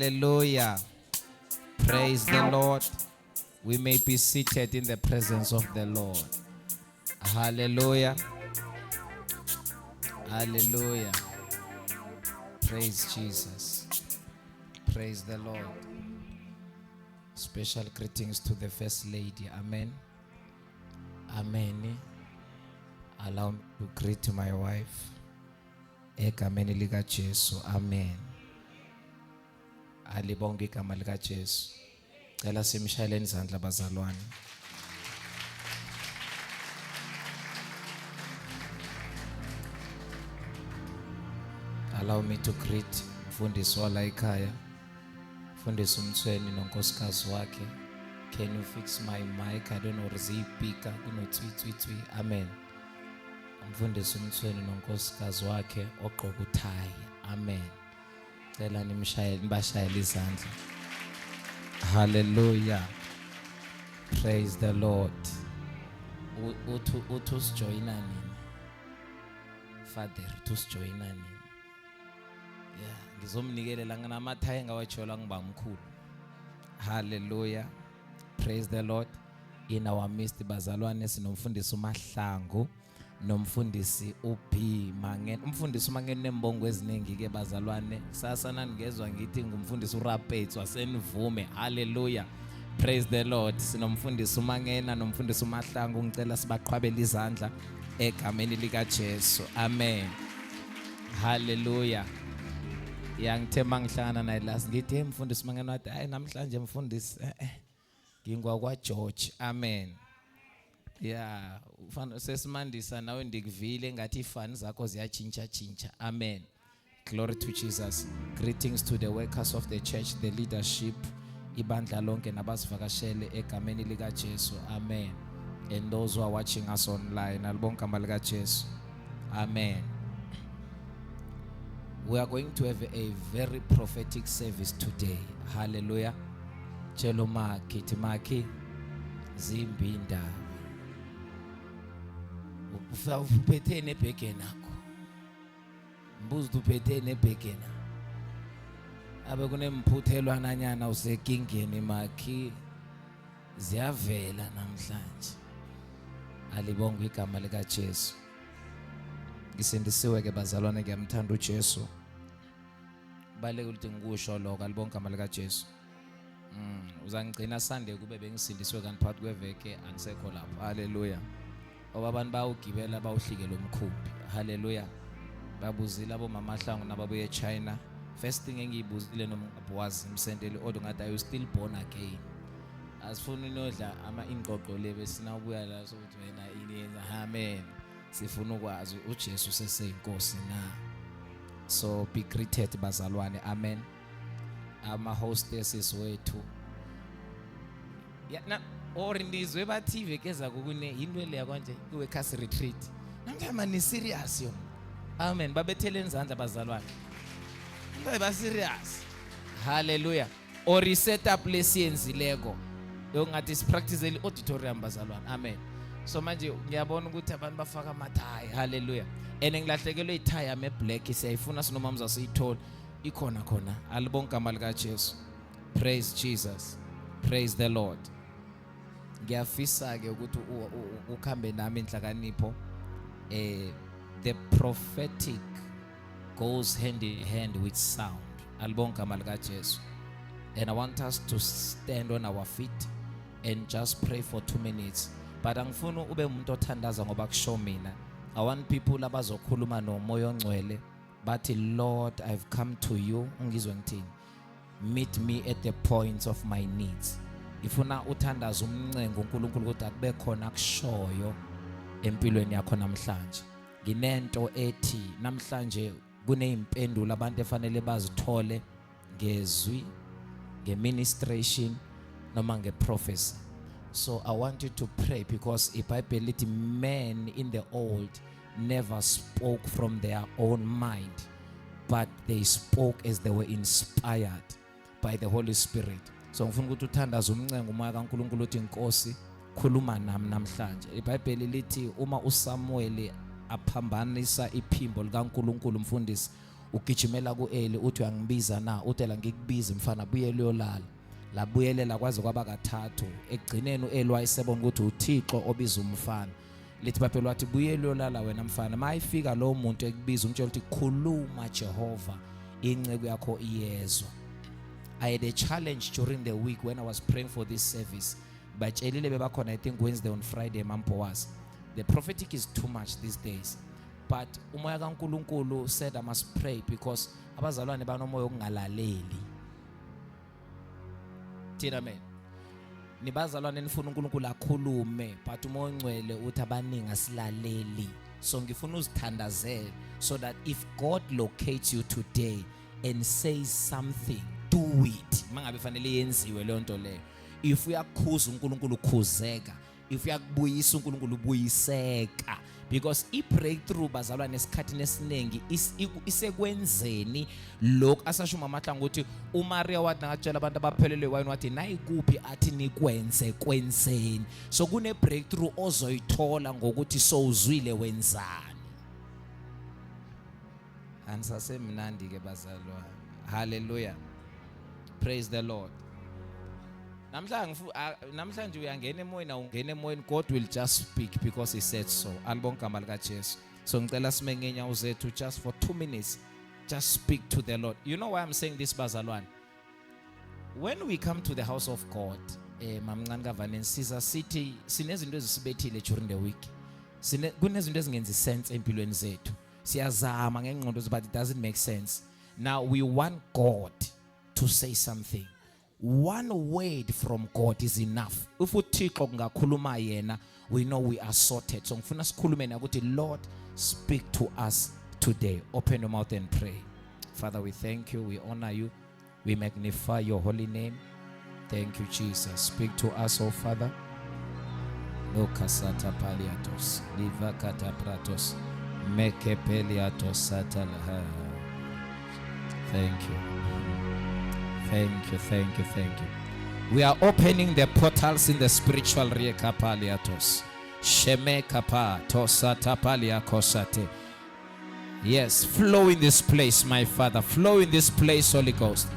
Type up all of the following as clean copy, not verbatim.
Hallelujah. Praise the Lord. We may be seated in the presence of the Lord. Hallelujah. Hallelujah. Praise Jesus. Praise the Lord. Special greetings to the First Lady. Amen. Amen. Allow me to greet my wife. Egameni lika Jesu. Amen. Alibonge igama lika Jesu. Cela simshayeleni izandla bazalwane. Allow me to greet mfundisi wala ekhaya. Mfundisi uMthweni nonkosikazi wakhe. Can you fix my mic? I don't know rizipika kuno twi. Amen. Mfundisi uMthweni nonkosikazi wakhe ogqoka uthayi. Amen. Cela nibashayele izandla. Hallelujah. Praise the Lord. Uthi usijoyina nini? Father, uthi usijoyina nini? Yeah, ngizomnikelela nginamathayi engawajola ngiba mkhulu. Hallelujah. Praise the Lord. In our midst bazalwane sinomfundisi uMahlangu nomfundisi uB Mangeni. Umfundisi uMangeni nembongo eziningi ke bazalwane. Sasana ngezwe ngithi ngumfundisi uRapethu wasenivume. Hallelujah. Praise the Lord. Sinomfundisi uMangena nomfundisi uMahlangu ngicela sibaqhwabele izandla egameni lika Jesu. Amen. Hallelujah. Yangithe mangihlangana naye last ngithi mfundisi uMangena wathi hayi namhlanje mfundisi ngingwa kwa George. Amen. Yeah, ufana sesimandisa nawe ndikuvile ngathi ifani zakho ziyatshintsha. Amen. Glory to Jesus. Greetings to the workers of the church, the leadership, ibandla lonke nabasivakashele egameni lika Jesu. Amen. And those who are watching us online, alibonke igama lika Jesu. Amen. We are going to have a very prophetic service today. Hallelujah. Chelo maki zimbinda. Uphethe nebheke nakho. Mbuzi uphethe nebheke na. Abe kunemphuthelwana nyana usekingeni makhi ziyavela namhlanje. Alibonge igama lika Jesu. Ngisindisiwe ke bazalwane ngiyamthanda uJesu. Baleke ukuthi ngikusho lokho alibonge igama lika Jesu. Uzangigcina Sunday kube bengisindiswe kanti phakathi kweveke angisekho lapho. Hallelujah. Oba abantu bawugibela bawuhlikela umkhumbi. Hallelujah. Babuzile abo mama Mahlangu nababuye eChina. First thing engiyibuzile nomabwazi imsendele odo ngathi are you still born again? Asifuna inodla ama ingqoqo lebe sina ubuya la sokuthi wena ini. Amen. Sifuna ukwazi uJesu seseyinkosi na. So be greeted bazalwane. Amen. Ama hostesses wethu. Yeah, or indizwe bathi vekeza kukune into le yakanje kuwe cast retreat. Namhlanje ni serious yo. Amen. Babetheleni izandla bazalwane. Ba serious. Hallelujah. Or set up lesiyenzileko. Yongathi sipractice le auditorium bazalwane. Amen. So manje ngiyabona ukuthi abantu bafaka amathayi. Hallelujah. And ngilahlekelwe ithayi ame black siyayifuna sinomamza siyithola ikhona khona. Alibonke igama lika Jesu. Praise Jesus. Praise the Lord. Ngiyafisa ke ukuthi ukhambe nami inhlakanipho. The prophetic goes hand in hand with sound. Alibonke igama lika Jesu. And I want us to stand on our feet and just pray for 2 minutes. But angifuni ube umuntu othandaza ngoba kusho mina. I want people abazokhuluma nomoya ongcwele bathi Lord I've come to you. Ungizwe ngithini? Meet me at the points of my needs. Ifuna uthandaza umncengo uNkulunkulu ukuthi akube khona kushoyo empilweni yakho namhlanje. Nginento ethi namhlanje kunezimpendulo abantu efanele bazithole ngezwi, ngeministration noma ngeprophecy. So I want you to pray because iBhayibheli men in the old never spoke from their own mind, but they spoke as they were inspired by the Holy Spirit. So ngifuna ukuthi uthandaze umncengo umoya kaNkulunkulu uthi Nkosi khuluma nami namhlanje. iBhayibheli lithi uma uSamuel aphambanisa iphimbo likaNkulunkulu umfundisi ugijimela ku-Eli uthi uyangibiza na, uthi la ngikubiza mfana buyele uyolala. Labuyelela kwaze kwaba kathathu. Ekugcineni u-Eli wayesebona ukuthi uThixo obiza umfana. Lithi baphela wathi buyele uyolala wena mfana. Mayifika lo muntu ekubiza umtshela ukuthi khuluma Jehova, inceku yakho iyezwa. I had a challenge during the week when I was praying for this service. Batshelile bebakhona I think Wednesday on Friday mampo was. The prophetic is too much these days. But umoya kaNkulunkulu said I must pray because abazalwane banomoya okungalaleli. Thina amen. Nibazalwane nifuna uNkulunkulu akhulume but umoya ongcwele uthi abaningi asilaleli. So ngifuna uzithandazele so that if God locates you today and says something, do it. Mangabe fanele yenziwe le nto leyo. If uyakhuza uNkulunkulu khuzeka, if uyakubuyisa uNkulunkulu buyiseka, because i-breakthrough bazalwane esikhathini esiningi isekwenzeni lokho asashuma amahla ukuthi uMaria wathi nakatshela abantu abaphelelwe wayini wathi nayikuphi athi nikwenze kwenzeni. So kune breakthrough ozoyithola ngokuthi sowuzwile wenzani. Anisasemnandi ke bazalwane. Hallelujah. Praise the Lord. Namhlanje uyangena emoyeni awungena emoyeni, God will just speak because he said so. Alibonke igama lika Jesu. So ngicela sime ngenyawo zethu just for 2 minutes. Just speak to the Lord. You know why I'm saying this bazalwane? When we come to the house of God, mamncane kavaneni siza sithi sinezinto ezisibethile during the week. Kunezinto ezingenzi sense empilweni zethu. Siyazama ngengqondo but it doesn't make sense. Now we want God to say something. One word from God is enough. If uThixo kungakhuluma yena, we know we are sorted. So ngifuna sikhulume na ukuthi Lord, speak to us today. Open your mouth and pray. Father, we thank you, we honor you, we magnify your holy name. Thank you, Jesus. Speak to us, oh Father. Lokasata paliatos, livakata pratos, meke peliatos satalaha. Thank you. Thank you, thank you, thank you. We are opening the portals in the spiritual rekapaliatos. Sheme kapa tosata paliakosate. Yes, flow in this place, my Father. Flow in this place, Holy Ghost.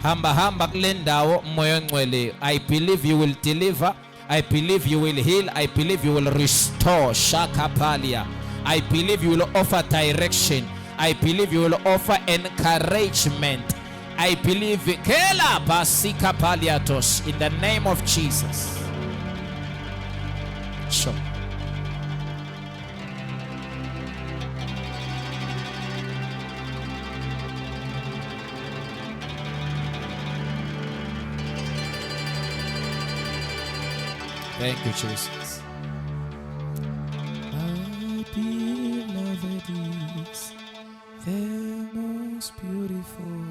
Hamba lendawo moyo ngcwele. I believe you will deliver. I believe you will heal. I believe you will restore. Shakapalia. I believe you will offer direction. I believe you will offer encouragement. I believe Kela Basika Paliatos in the name of Jesus. Sure. Thank you, Jesus. My beloved is the most beautiful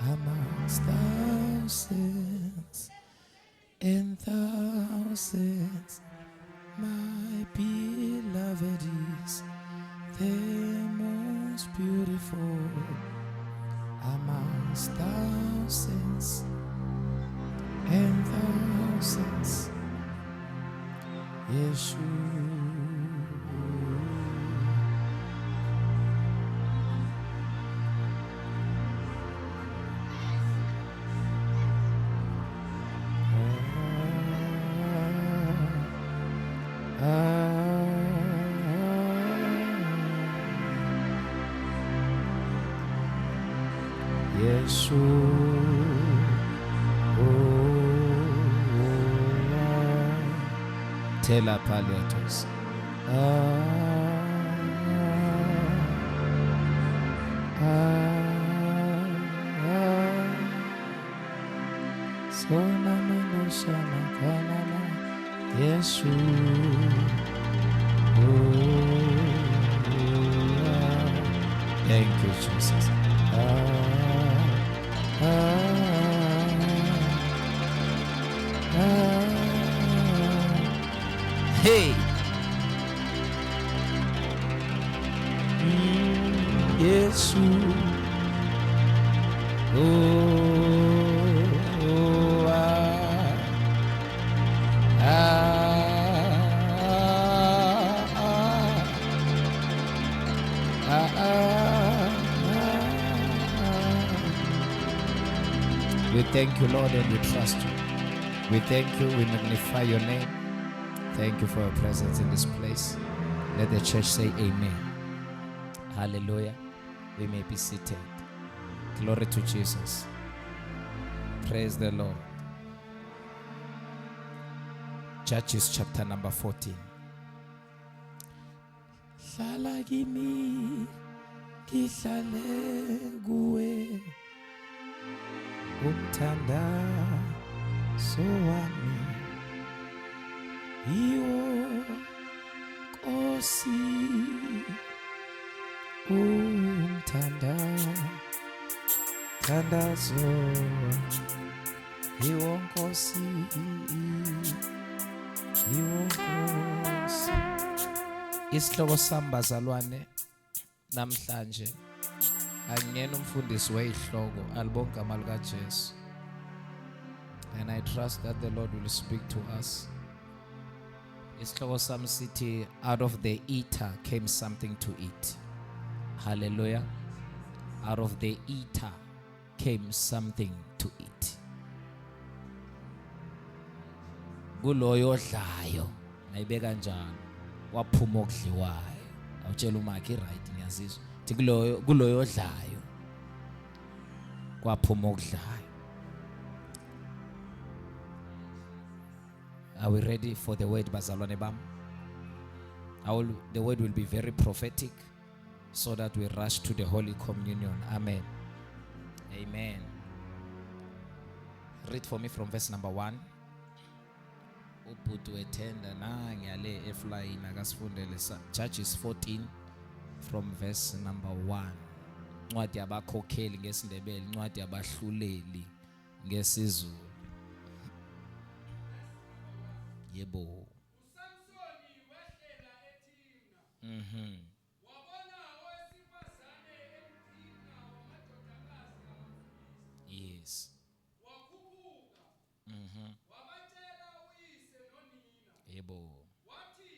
amongst thousands and thousands. My beloved is the most beautiful amongst thousands and thousands. Yeshua. Tela paliatos. Sona no shama kanama Yesu. Thank you, Jesus. Hey, Yesu, We thank you, Lord, and we trust you. We thank you, we magnify your name. Thank you for your presence in this place. Let the church say amen. Hallelujah. We may be seated. Glory to Jesus. Praise the Lord. Judges chapter number 14. Hlala kimi, kihlale kuwe, umthandazo wami, iwo Nkosi, umthandazo, iwo Nkosi, iwo Nkosi. Isihloko sami bazalwane namhlanje angiyena umfundisi wezihloko alibonke igama lika Jesu. And I trust that the Lord will speak to us. Isihloko sami sithi, out of the eater came something to eat. Hallelujah. Out of the eater came something to eat. Kuloyo odlayo nayibeka njalo waphuma okudliwayo. Awutshela umakhe right ngiyazizwa. Thi kuloyo odlayo kwaphuma okudlayo. Are we ready for the word, bazalwane bam? The word will be very prophetic so that we rush to the Holy Communion. Amen. Amen. Read for me from verse number 1. Ubhuti wethenda na ngiyale eflying akasifundele Judges 14 from verse number 1. Incwadi yabakhokheli ngesindebele, incwadi yabahluleli ngesizulu. Yebo. uSamsoni wehlela eThimna. Wabona owesifazane eMthimna wamadodakazi kaMfilisti. Yes. Wakhuphuka. Wabatshela uyise nonina. Yebo. Wathi,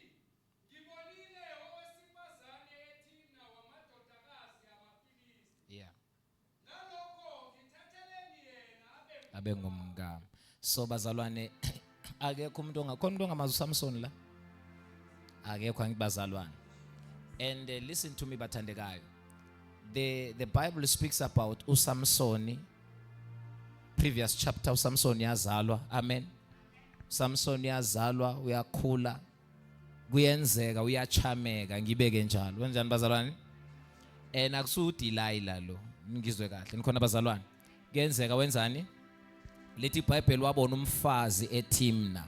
ngibonile owesifazane eThimna wamadodakazi kaMfilisti. Yeah. Ngalokho ngithatheleni yena Abe ngumngami. So bazalwane akekho umuntu ongamazi uSamson la. Akekho angibazalwane. And listen to me bathandekayo. The Bible speaks about uSamson. Previous chapter uSamson yazalwa. Amen. Samson yazalwa, uyakhula. Kuyenzeka uyachameka ngibeke njalo. Wenjani bazalwane? Akusu Delilah lo. Ngizwe kahle. Nikhona bazalwane. Kuyenzeka wenzani? Lethi iBhayibheli wabona umfazi eThimna.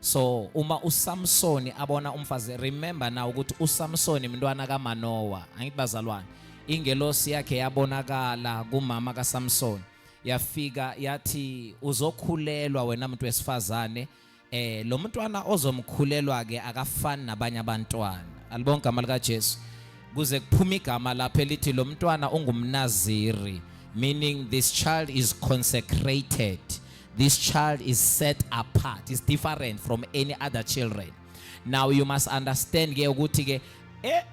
So uma uSamson abona umfazi, remember now ukuthi uSamson umntwana kaManoa. Angithi bazalwane, ingelosi yakhe yabonakala kumama kaSamson. Yafika yathi uzokhulelwa wena umuntu wesifazane. Lo mntwana ozomkhulelwa ke akafani nabanye abantwana. Alibonke igama lika Jesu. Kuze kuphuma igama lapha elithi lo mntwana ungumNaziri, meaning this child is consecrated. This child is set apart. It's different from any other children. Now you must understand ke ukuthi ke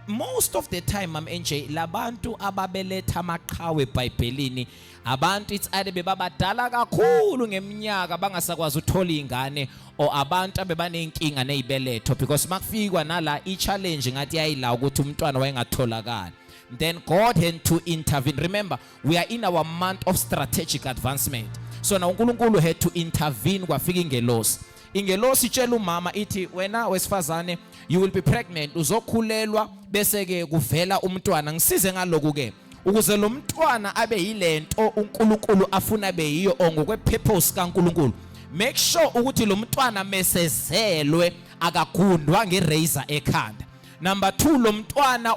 most of the time NJ labantu ababeletha amaqhawe eBhayibhelini abantu it's either bebabadala kakhulu ngeminyaka bangasakwazi uthola ingane, or abantu abebanenkinga nezibeletho, because makufikwa nala i-challenge ngathi yayila ukuthi umntwana wayengatholakala. Then God had to intervene. Remember, we are in our month of strategic advancement. So now uNkulunkulu had to intervene kwafika ingelosi. Ingelosi itshela umama ithi wena wesifazane you will be pregnant, uzokhulelwa bese ke kuvela umntwana. Ngisize ngaloku ke ukuze lo mntwana abe yilento uNkulunkulu afuna be yiyo ngokwe purpose kaNkulunkulu. Make sure ukuthi lo mntwana mesezelwe akagundwa ngerazor ekhanda. Number 2, lo mntwana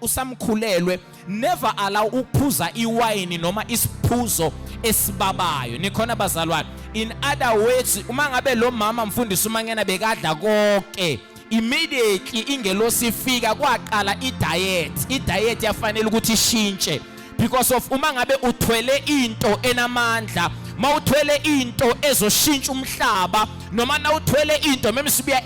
usamkhulelwe never allow ukuphuza iwayini noma isiphuzo esibabayo. Nikhona bazalwane. In other words, uma ngabe lo mama mfundisi uma ngena bekadla konke, immediately ingelosi ifika kwaqala i-diet yafanele ukuthi ishintshe, because of uma ngabe uthwele into enamandla, mawuthwele into ezoshintsha umhlaba, noma na uthwele into memsibiya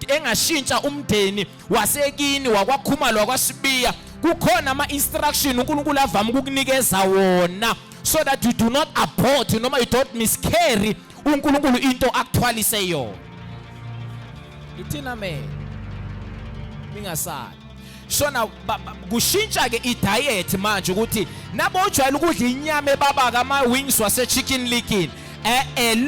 engashintsha umndeni wasekini wakwakhumalo wakwasibiya, kukhona ama instruction uNkulunkulu avama ukukunikeza wona so that you do not abort noma you don't miscarry uNkulunkulu into akthwalise yona. Ithina amen. Mingasali. So na kushintsha ke idiet manje ukuthi nabo ojwayele ukudla inyama ebabaka ama wings wase chicken licken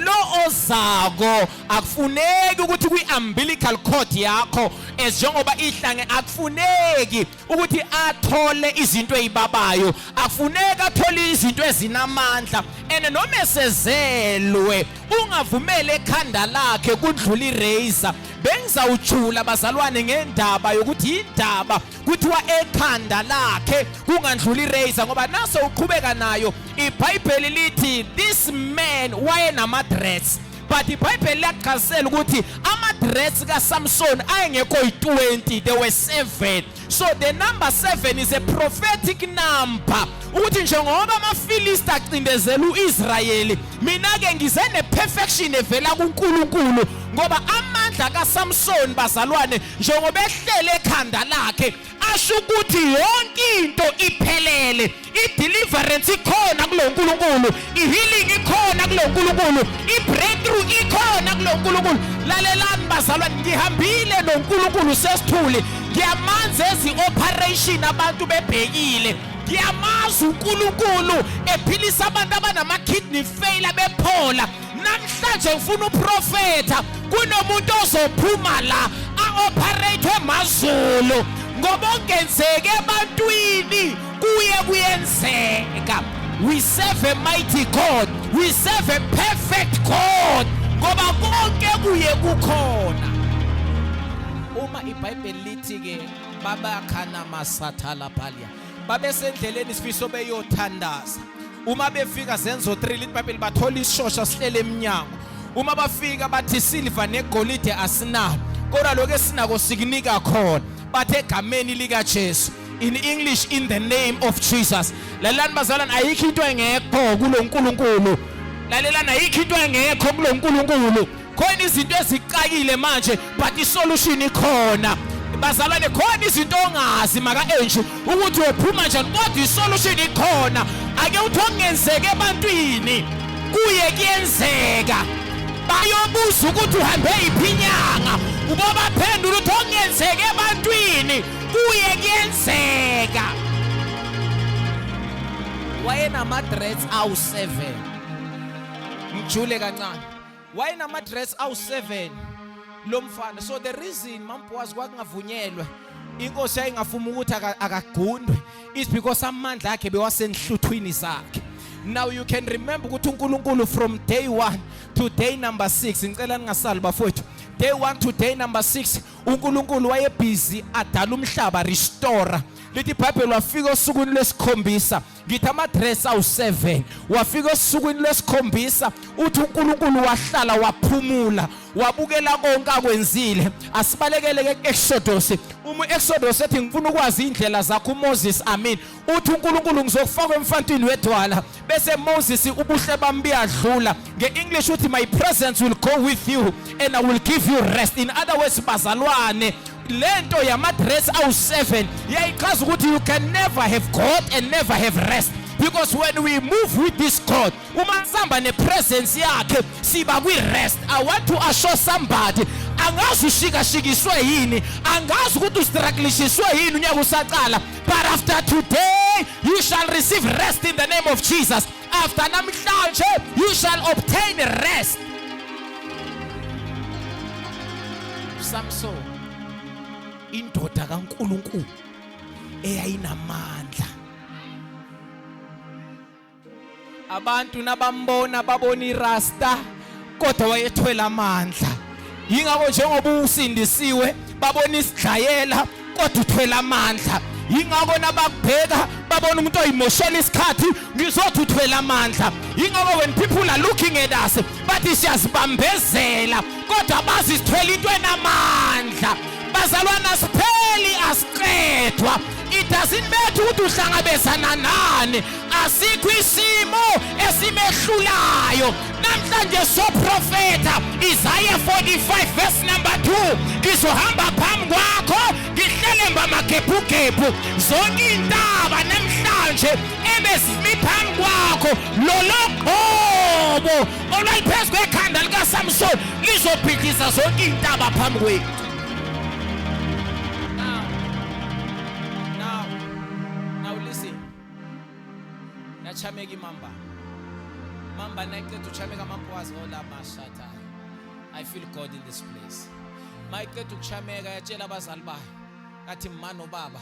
lo ozako akufuneki ukuthi kwi-umbilical cord yakho njengoba ihlange akufuneki ukuthi athole izinto ezibabayo, akufuneki athole izinto ezinamandla. And noma esezelwe ungavumele ekhanda lakhe kudlula irazor. Bengizawujula bazalwane ngendaba yokuthi indaba kuthiwa ekhanda lakhe kungandluli irazor, ngoba naso uqhubeka nayo iBhayibheli lithi this man wayenama-dreads, but iBhayibheli liyachazela ukuthi ama-dreads kaSamson ayengekho yi-20, there were 7. So the number 7 is a prophetic number ukuthi njengoba amaFilisti acindezela uIsrayeli, mina ke ngize ne-perfection evela kuNkulunkulu, ngoba amandla kaSamson bazalwane njengoba ehlele ekhanda lakhe asho ukuthi yonke into iphelele. I-deliverance ikhona kulo Nkulunkulu, i-healing ikhona kulo Nkulunkulu, i-breakthrough ikhona kulo Nkulunkulu. Lalelani bazalwane, ngihambile noNkulunkulu sesithuli, ngiyamanzi ezi-operation abantu bebhekile, ngiyamazi uNkulunkulu ephilisa abantu abanama-kidney failure bephola. Namhlanje ngifuna uprofetha kunomuntu ozophuma la a-operate emazulu, ngoba ongenzeke ebantwini kuye kuyenzeka. We serve a mighty God, we serve a perfect God, ngoba konke kuye kukhona. Uma iBhayibheli lithi ke babakhana masathala phalia, babesendleleni sifiso beyothandaza. Uma befika zenzo 3 lithi iBhayibheli bathola isishosha sihlele eminyango. Uma bafika bathi silver negolide asinalo, kodwa lokho esinako sikunika khona, bathe egameni lika Jesu. In English, in the name of Jesus. Lalelani bazalwane, ayikho into engekho kulo Nkulunkulu. Lalelani, ayikho into engekho kulo Nkulunkulu. Khona izinto ezicakile manje, but isolution ikhona. Bazalwane, khona izinto ongazi maka-enje ukuthi wephuma njani, kodwa isolution ikhona. Ake uthi ongenzeke ebantwini kuye kuyenzeka. Bayobuza ukuthi uhambe yiphi inyanga, ubobaphendula ukuthi ongenzeke ebantwini kuye kuyenzeka. Wayenama-dreads awu-7. Ngijule kancane. Wayenama-dreads awu-7 lo mfana. So the reason mampowazi kwakungavunyelwe inkosi yayingafuma ukuthi akagundwe is because amandla akhe bewasenhluthwini zakhe. Now you can remember ukuthi uNkulunkulu from day 1 to day number 6, ngicela ningasali bafowethu, day 1 to day number 6 uNkulunkulu waye busy adala umhlaba, restore. Lithi iBhayibheli wafika osukwini lwesikhombisa, ngithi ama-dreads awu-7. Wafika osukwini lwesikhombisa uthi uNkulunkulu wahlala waphumula, wabukela konke akwenzile. Asibalekele ke Exodus. Uma Exodus ethi ngifuna ukwazi indlela zakho uMoses, amen, uthi uNkulunkulu ngizokufaka emfantini wedwala, bese Moses ubuhle bami buyadlula. Nge-English uthi my presence will go with you and I will give you rest. In other words bazalwane, lento yama-dreads awu-7 yayichaza ukuthi you can never have God and never have rest, because when we move with this God, uma sihamba nepresence yakhe siba kwi-rest. I want to assure somebody, angazi ushikashikiswe yini, angazi ukuthi ustrugglishiswe yini unyaka usaqala, but after today you shall receive rest in the name of Jesus. After namhlanje you shall obtain rest. Samson, indoda kaNkulunkulu eyayinamandla. Abantu nabambona babona irasta, kodwa wayethwele amandla. Yingakho njengoba usindisiwe babona isidlayela, kodwa uthwele amandla. Yingakho nabakubheka babona umuntu oyimoshela isikhathi, ngizothi uthwele amandla. Yingakho when people are looking at us bathi siyazibambezela, kodwa bazi sithwele into enamandla. Bazalwana sipheli asiqedwa. It it doesn't matter ukuthi uhlangabezana nani, asikho isimo esimehlulayo. Namhlanje soprofeta Isaiah 45 verse number 2, ngizohamba phambi kwakho ngihlele ngamagebhugebhu, zonke intaba namhlanje ebezimi phambi kwakho, loloqhobo olwaliphezu kwekhanda likaSamson lizobhidliza zonke intaba phambi kwethu. Now listen. Nachameka imamba. Mamba nayiqeda uchameka amampwazi ola mashata. I feel God in this place. Mayiqeda ukuchameka yatshela abazali bayo. Kathi mama nobaba.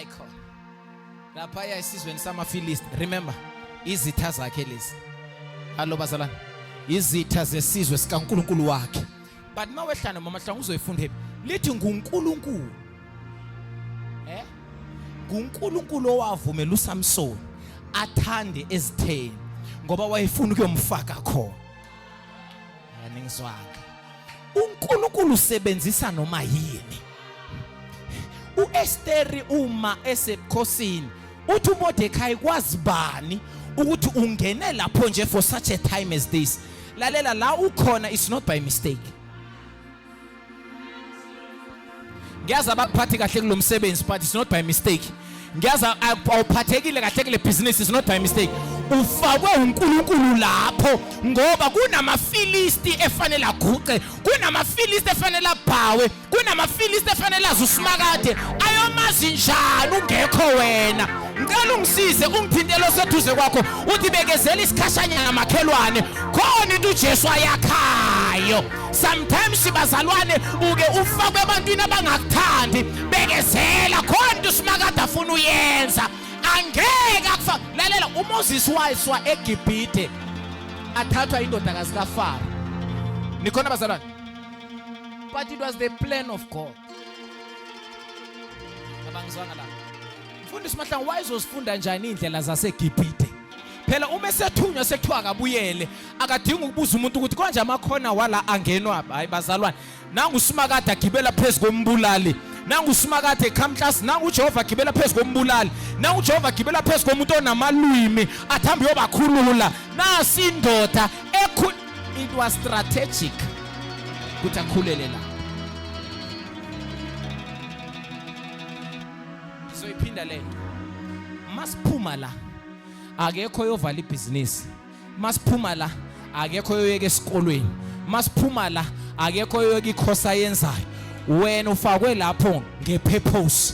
Icon. Lapha yayisizweni samaFilisti. Remember, izitha zakhe lezi. Hallo bazalwane. Izitha zesizwe sikaNkulunkulu wakhe. But mawehlana mama hlanga uzoyifunda hepi. Lithi nguNkulunkulu. nguNkulunkulu owavumela uSamson athande ezitheni ngoba wayefuna ukuyomfaka khona. Yaningizwanga. uNkulunkulu usebenzisa noma yini. uEsteri uma esebukhosini uthi uMordekhai kwazi bani ukuthi ungene lapho nje for such a time as this. Lalela la ukhona is not by mistake. Ngiyaza abaphathi kahle kulomsebenzi but it's not by mistake. Ngiyaza awuphathekile kahle kule business is not by mistake. Ufakwe uNkulunkulu lapho ngoba kunamaFilisti efanele aguqe, kunamaFilisti efanele abhawe, kunamaFilisti efanele azusimakade. Ayomazi njani ungekho wena? Ngicela ungisize ungithintele oseduze kwakho uthi bekezela isikhashanyana namakhelwane khona into uJesu ayakhayo. Sometimes bazalwane uke ufakwe ebantwini abangakuthandi, bekezela khona into usimakade afuna uyenza. Angeke akufa. Lalela uMoses wayiswa eGibhithe athathwa indodakazi kaFaro. Nikhona bazalwane? But it was the plan of God. Abangizwanga la. Mfundisi Mahlangu wayezosifunda njani indlela zaseGibhithe? Phela uma esethunywa sekuthiwa akabuyele, akadinga ukubuza umuntu ukuthi konje amakhona wala angenwa. Hayi bazalwane, nangu uSimakade agibela phezulu kombulali. Nangu uSimakade eKhamhlasi, nangu uJehova agibela phezulu kombulali, nangu uJehova agibela phezulu komuntu onamalwimi athamba yobakhulula. Nasi indoda it was strategic ukuthi akhulele la. Ngizoyiphinda lento. Masiphuma la akekho yovala ibhizinisi. Masiphuma la akekho yoyeka esikolweni. Masiphuma la akekho yoyeka ikhosa yenzayo. Wena ufakwe lapho ngepurpose.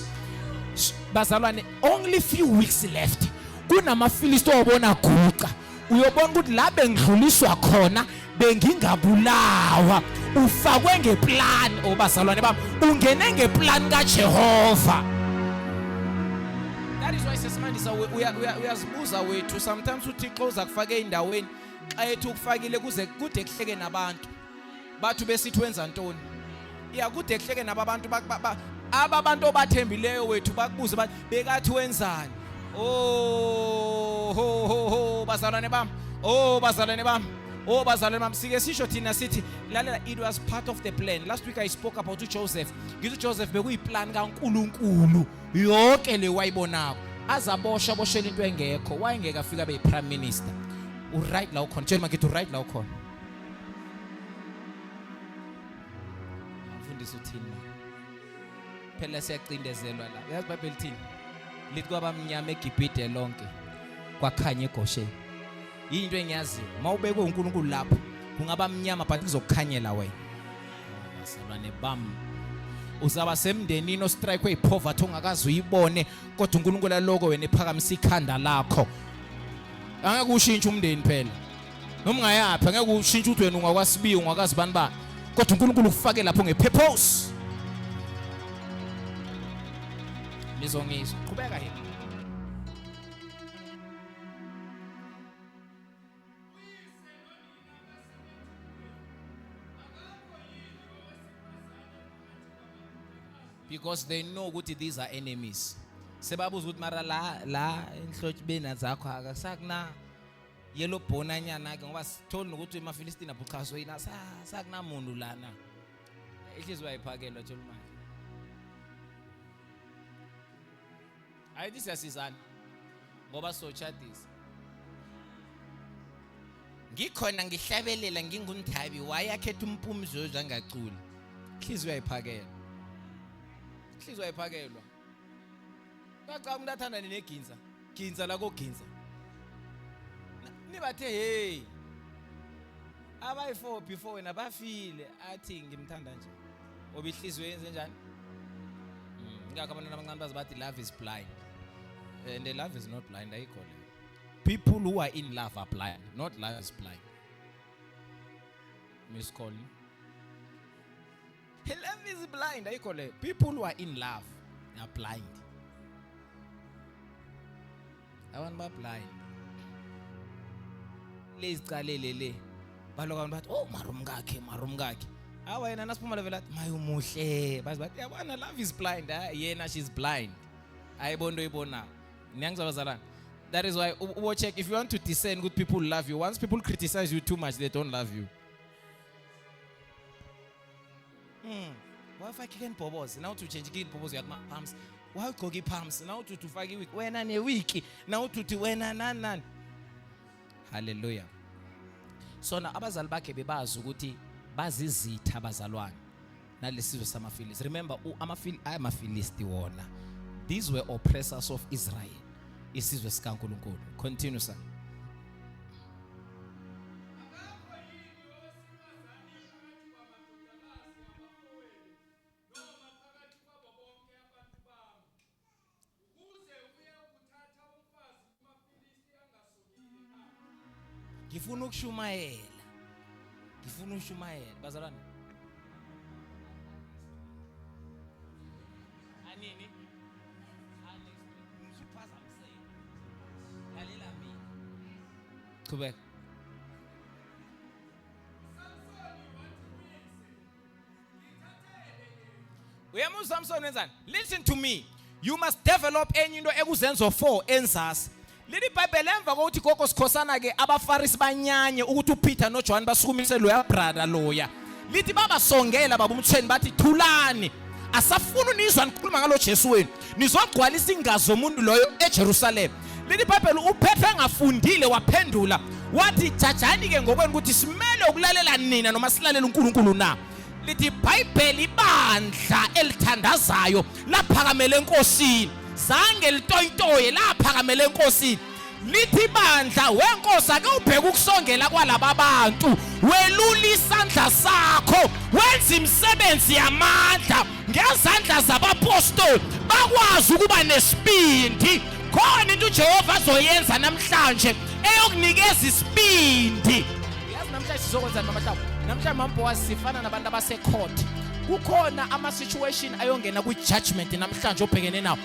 Bazalwane, only few weeks left. KunamaFilisti obona guqa. Uyobona ukuthi la bengidluliswa khona bengingabulawa. Ufakwe ngeplan obazalwane bami. Ungene ngeplan kaJehova. That is why sesimandisa uyazibuza wethu sometimes uThixo uzakufaka endaweni xa ethu ukufakile kuze kude kuhleke nabantu. Bathu besithi wenza ntoni? Ya kude kuhleke nabantu ababantu obathembileyo wethu bakubuze bathi bekathi wenzani? Oh bazalwane bami. Oh bazalwane bami. Oh bazalwane bami, sike sisho thina sithi lalela, it was part of the plan. Last week I spoke about Joseph. Ngithi Joseph bekuyiplan kaNkulunkulu yonke le wayibonako. Azabosha boshela into engekho, wayengeka fika be prime minister. Uright la ukhona. Tshela makithi uright la ukhona. Mfundisi uthini? Phela siyacindezelwa la. Yazi iBhayibheli lithini? Lithi kwabamnyama eGibhithe lonke kwakhanya eGosheni. Into engiyaziyo, mawubekwe uNkulunkulu lapho kungaba mnyama but kuzokukhanyela wena. Bazalwane bami, uzaba semndenini ostrike epoverty ongakazi uyibone kodwa uNkulunkulu aloko wena ephakamisa ikhanda lakho. Angeke ushintshe umndeni phela. Noma ungayapi angeke ushintshe ukuthi wena ungakwasibiyi ungakazi bani ba. Kodwa uNkulunkulu ufake lapho ngepurpose. Nizongizwa. Qhubeka he. Because they know ukuthi these are enemies. Sebabuza ukuthi mara la enhlotshibeni zakho akasakuna yellow bonanyana ke ngoba sithola ukuthi emaFilistini abuchazo yina sakunamuntu lana. Ihlizwe ayiphakelwa nje manje. ayithi siyasizana ngoba sochadisa. Ngikhona ngihlabelela nginguNthabi wayakhetha umpumzozo angaculi. Inhliziyo yayiphakela. Inhliziyo yayiphakelwa. Bacha umuntu athanda neginza. Ginza la koginza. Nibathe hey. Abayi4 before wena bafile athi ngimthanda nje. Oba inhliziyo yenze njani? Ngakho abantu abancane bazibathi love is blind. And the love is not blind, I call it. People who are in love are blind, not love is blind. Miss Colin. Love is blind, I call it. People who are in love are blind. Abantu ba blind. Lezicalelele. Baloka bathi oh marumngakhe. Awa yena nasiphuma level athi mayumuhle. Bathi yabona love is blind, yena she's blind. Ayibondo ibona. Niyangizabazalana. That is why check if you want to discern good people love you. Once people criticize you too much, they don't love you. Why if I can purpose? Now to change again purpose yakma palms. Why kogi palms? Now to fagi week. Wena ne wiki. Now to wena nan. Hallelujah. So na abazali bakhe bebazi ukuthi bazizitha abazalwane. Nalesizwe samaFilisti. Remember amaFilisti wona. These were oppressors of Israel. Isizwe sikaNkulunkulu. Continue son. Ngifuna ukushumayela. Bazalwane. Anini? Go back. Samson wenzani? Listen to me. You must develop enye into ekuzenzo 4 enzasi. Leli Bible emva kokuthi gogo sikhosana ke abaFarisi banyanye ukuthi uPeter noJohn basukumise loya brother loya. Lithi babasongela babumthweni bathi thulani. Asafuna unizwa nikhuluma ngalo Jesu wenu. Nizogcwalisa ingazi zomuntu loyo eJerusalem. Leli Bible uPeter engafundile waphendula wathi jajani ke ngokwenu ukuthi simele ukulalela nina noma silalela uNkulunkulu na. Lithi Bible ibandla elithandazayo laphakamela enkosini. Zange litoyitoye laphakamela enkosini. Lithi bandla wenkosi ake ubheka ukusongela kwalaba bantu welula isandla sakho wenza imisebenzi yamandla ngezandla zabapostoli bakwazi ukuba nesibindi. Khona into uJehova azoyenza namhlanje eyokunikeza isibindi. Yazi namhlanje sizokwenza namhlanje. Namhlanje mambowazi sifana nabantu abasecourt. Kukhona ama situation ayongena ku judgment namhlanje obhekene nawo.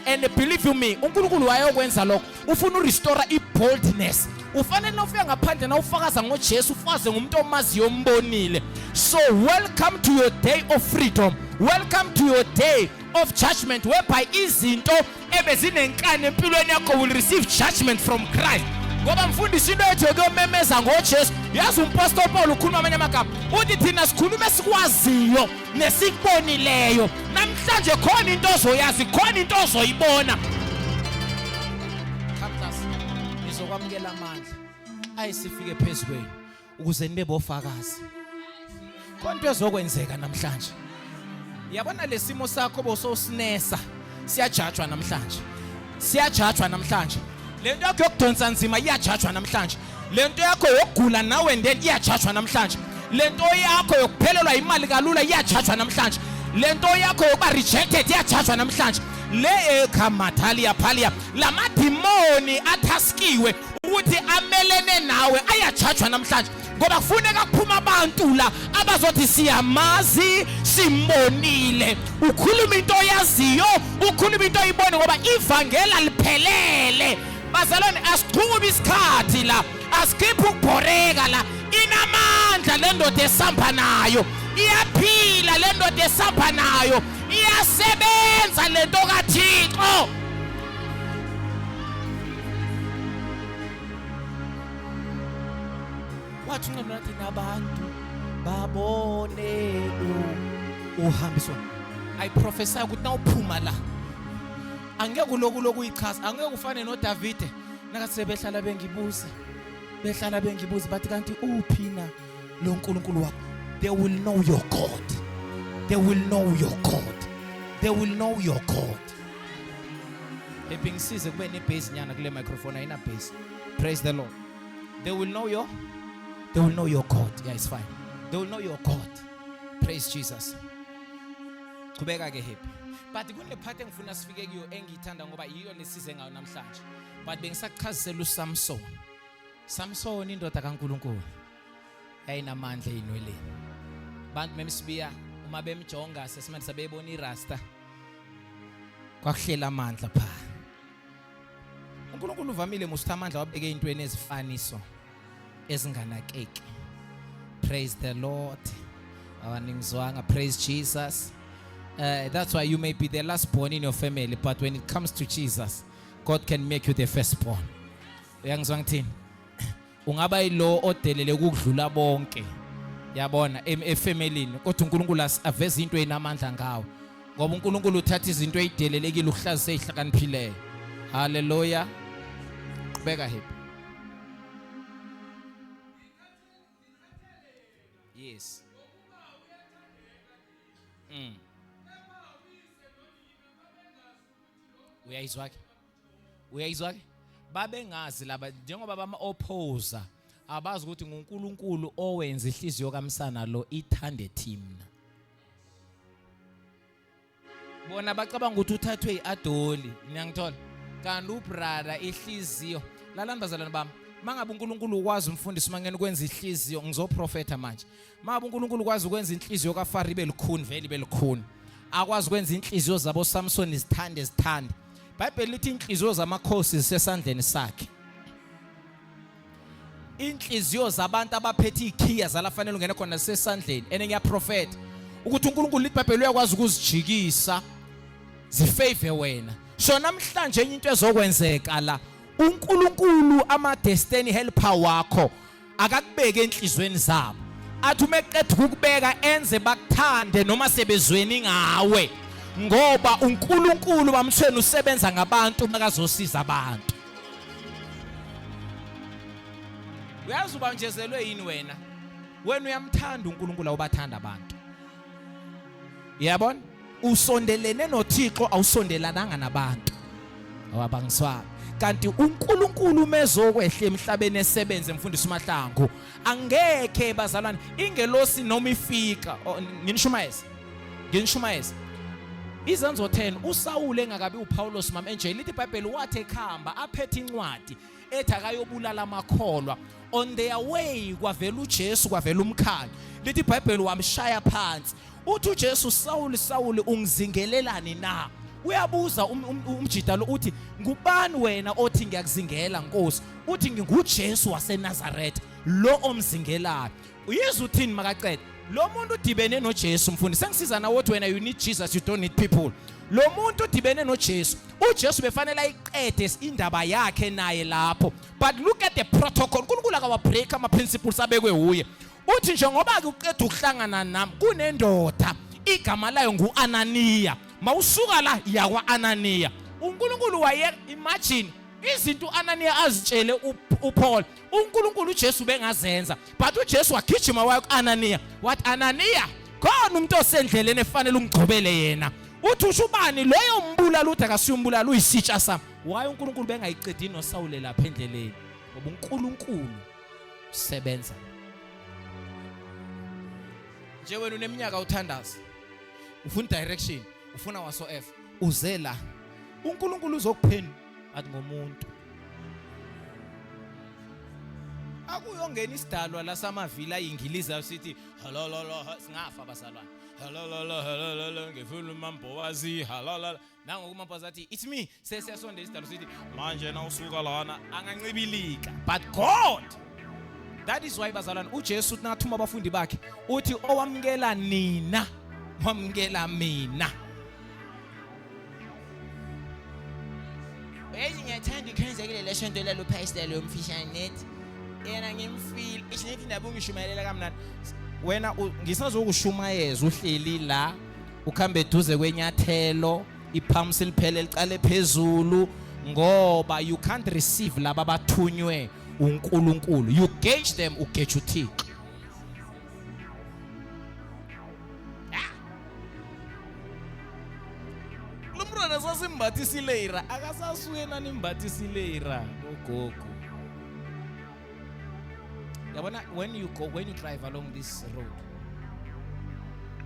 And believe you me, uNkulunkulu wayokwenza lokho. Ufuna urestore iboldness. Ufanele ufike ngaphandle na ufakaza ngoJesu ufaze ngumuntu omaziyo ombonile. So welcome to your day of freedom. Welcome to your day of judgment whereby izinto ebezinenkani empilweni yakho will receive judgment from Christ. Ngoba mfundisi into ethu ekuyomemeza ngoJesu. Yazi umpostoli Paul ukhuluma amanye amagama. Uthi thina sikhuluma esikwaziyo nesikubonileyo. Namhlanje khona into ozoyazi, khona into ozoyibona. Kamtasi nizokwamukela amandla. Ayisifike phezulu ukuze nibe bofakazi. Khona into ezokwenzeka namhlanje. Yabona lesimo sakho bososinesa siyajajwa namhlanje. Siyajajwa namhlanje. Lento yakho yokudonsa nzima iyajajwa namhlanje. Lento yakho yokugula nawe ndeni iyajajwa namhlanje. Lento yakho yokuphelelwa imali kalula iyajajwa namhlanje. Lento yakho yokuba rejected iyajajwa namhlanje. Le ekhamathalia phalia lamadimoni athaskiwe ukuthi amelene nawe ayajajwa namhlanje. Ngoba kufuneka kuphuma abantu la abazothi siyamazi simbonile. Ukhuluma into oyaziyo, ukhuluma into oyibone ngoba ivangela liphelele. Bazalwane asiqhubi isikhathi la, asikhiphe ukubhoreka la. Inamandla le ndoda esamba nayo, iyaphila le ndoda esamba nayo, iyasebenza le nto kaThixo. Wathi unqamlathi nabantu babone uhambiswa. I prophesy ukuthi na uphuma la angeke uloku uyichaza, angeke ufane noDavide nakathi sebehlala bengibuze bathi kanti uphina lo uNkulunkulu wakho. They will know your God. They will know your God. They will know your God. Ebengisize kube nebase nyana kule microphone ayina base. Praise the Lord. They will know your God. Yeah, it's fine. They will know your God. Praise Jesus. Kubeka ke happy. But kune part engifuna sifike kuyo engiyithanda ngoba yiyo lesize ngayo namhlanje. But bengisachazisela uSamson. Samson indoda kaNkulunkulu. Yayinamandla einweleni. Bantu memsibiya uma bemjonga sesimanje sabebona iRasta. Kwakuhlela amandla pha. uNkulunkulu uvamile musi amandla wabeke intweni ezifaniso ezinganakeki. Praise the Lord. Awaningizwanga, praise Jesus. That's why you may be the last born in your family, but when it comes to Jesus, God can make you the firstborn. Uyangizwa ngithini? Ungaba yilo odelele ukudlula bonke. Yabona efamilini, kodwa uNkulunkulu aveza into enamandla ngawo. Ngoba uNkulunkulu uthatha izinto ezidelelekile uhlazise ezihlakaniphileyo. Hallelujah. Qhubeka happy. Yes. Uyayizwa ke? Babengazi laba njengoba bama opposer abazi ukuthi nguNkulunkulu owenza inhliziyo kaMsana lo ithande thina. Bona bacabanga ukuthi uthathwe iAdoli, ngiyangithola. Kanti ubrother ihliziyo. Lalandazalana bami, mangabe uNkulunkulu ukwazi umfundisi mangene ukwenza inhliziyo ngizoprofeta manje. Mangabe uNkulunkulu ukwazi ukwenza inhliziyo kaFari belikhuni vele belikhuni. Akwazi ukwenza inhliziyo zabo Samson izithande. Bible lithi inhliziyo zamakhosi zisesandleni sakhe. Inhliziyo zabantu abaphethe ikhiya zalafanele ungene khona sesandleni. Ngiyaprofeta ukuthi uNkulunkulu lithi Bible uyakwazi ukuzijikisa zifavor wena. So namhlanje enye into ezokwenzeka la uNkulunkulu ama destiny helper wakho akakubeka enhlizweni zabo. Athi umeqeda ukubeka enze bakuthande noma sebezweni ngawe. Ngoba uNkulunkulu bamthweni usebenza ngabantu makazosiza abantu. Uyazi ubanjezelwe yini wena? Wena uyamthanda uNkulunkulu awubathanda abantu. Yabona? Usondelene noThixo awusondelananga nabantu. Awabangiswa. Kanti uNkulunkulu mezokwehla emhlabeni esebenze mfundisi uMahlangu angeke bazalwane ingelosi noma ifika nginishumayeza Izenzo 10 uSawule engakabi uPaulos mama enje lithi iBhayibheli wathi ekhamba aphethe incwadi ethi akayobulala amakholwa. On their way kwavela uJesu kwavela umkhanyo. Lithi iBhayibheli wamshaya phansi. Uthi uJesu Sawule ungizingelelani na? Uyabuza umjida lo uthi ngubani wena othi ngiyakuzingela Nkosi? Uthi nginguJesu waseNazaretha lo omzingelayo. Uyezwa uthini makaqeda? Lo muntu udibene noJesu mfundi sengisiza nawe uthi wena you need Jesus, you don't need people. Lo muntu udibene noJesu. uJesu befanele ayiqede indaba yakhe naye lapho. But look at the protocol. uNkulunkulu akawa break ama principles abekwe uye. Uthi njengoba ke uqeda ukuhlangana nami kunendoda igama layo nguAnaniya. Mawusuka la yakwa Ananiya. uNkulunkulu waye imagine izinto uAnaniya azitshele uPaul. uNkulunkulu uJesu bengazenza. But uJesu wagijima waya kuAnaniya. What Ananiya? Khona umuntu osendleleni efanele umgcobele yena. Uthi ushubani loyo mbulala uthi akasiyombulala uyisitsha sami. Why uNkulunkulu bengayiqedi noSawule lapha endleleni? Ngoba uNkulunkulu usebenza. Nje wena uneminyaka uthandaza. Ufuna direction, ufuna whatsoever. Uzela. uNkulunkulu uzokuphendula athi ngomuntu. Akuyongena isidalwa la samavila ayingiliza sithi halala singafa bazalwane. Halala ngifuna umambowazi halala. Nangoku umambowazi athi it's me. Sesiyasonda isidalwa sithi manje na usuka lana angancibilika. But God, that is why bazalwane uJesu uthi nathuma abafundi bakhe uthi owamkela nina wamkela mina. Ngiyathanda ikhenzekile leshonto lelo pastor lo mfishane yena ngimfeel isinethi indaba ungishumayela kamnandi wena ngisazokushumayeza uhleli la ukhambe eduze kwenyathelo ipalms liphele liqale phezulu, ngoba you can't receive laba abathunywe uNkulunkulu. You gauge them, ugauge uThixo. Lumrona sasimbathisilera akasasuye nani imbathisilera ogogo. Yabona, when you drive along this road,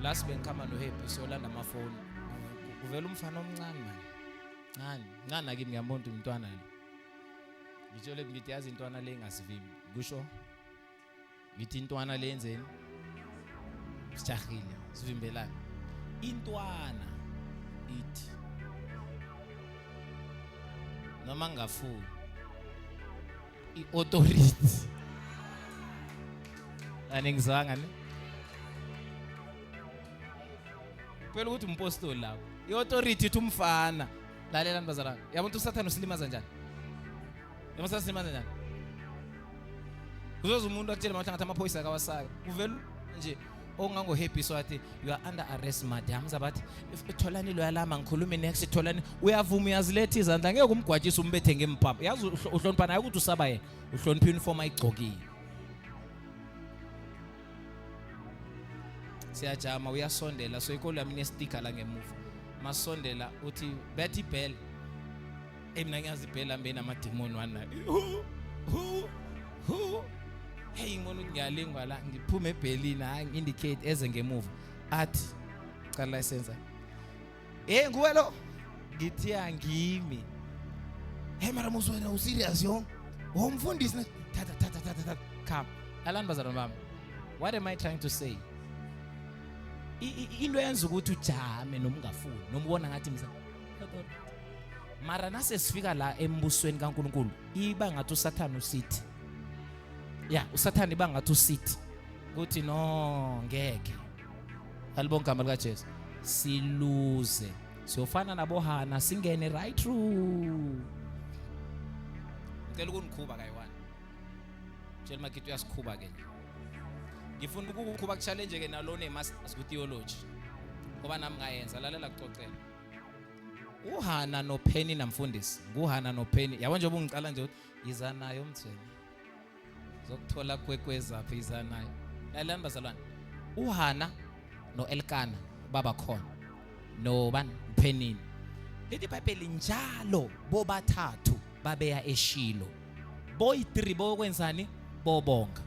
last bengikhamba noHappy siyolanda amafoni, kuvela umfana omncane man, ncane kimi ngiyambona umntwana le, ngitshole ngithi yazi intwana le engasivimbi, kusho ngithi intwana le yenzeni sijahile sivimbelana. Intwana ithi noma ngafuni i-authority anengizwanga ne phela ukuthi umpostoli lapho i-authority ithi umfana. Lalela nibazalwana, yabona uSathane usilimaza njani? Yabona usilimaza njani? Kuzoza umuntu atshela manje ngathi amaphoyisa akawasaka, kuvela nje ongangoHappy so athi you are under arrest madam. Zabathi itholani lo yalama ngikhulume next itholani, uyavuma uyaziletha izandla, ngeke umgwatshisa umbethe ngempapa. Yazi uhlonipha naye ukuthi usaba yena, uhlonipha uniform ayigcokile. Siyajama uyasondela, so ikolo yami nestika la ngemuva. Masondela uthi bethi bell. Mina ngiyazi bell ambe namademon wana. Hey ngibona ukuthi ngiyalingwa la, ngiphume ebhelini, hayi indicate eze ngemuva. Athi cala license. Nguwe lo? Ngithi angimi. Hey mara muzwana u serious yo? Umfundisi na tata come. Alani bazalwane bami. What am I trying to say? Into yenza ukuthi ujame noma ungafuni noma ubona ngathi msa. Mara nase sifika la embusweni kaNkulunkulu, iba ngathi uSathane usithi. uSathane iba ngathi usithi. Kuthi no ngeke. Alibonga igama lika Jesu. Siluze. Siyofana naboHana singene right through. Ngicela ukungikhupha kayi-1. Tshela makithi uyasikhuba ke. Ngifuna ukukhuba ku-challenge ke nalo ne-masters ku-theology. Ngoba nami ngayenza, lalela kucocela. uHana noPenny namfundisi, nguHana noPenny. Yabo nje ubungicala nje ukuthi iza nayo mthweni. Zokuthola kwekwezaphi iza nayo. Lalela bazalwane. uHana noElkana baba khona. Nobani uPenny. Lithi iBhayibheli njalo bobathathu babeya eShilo. Boyi-3 bokwenzani? Bobonga.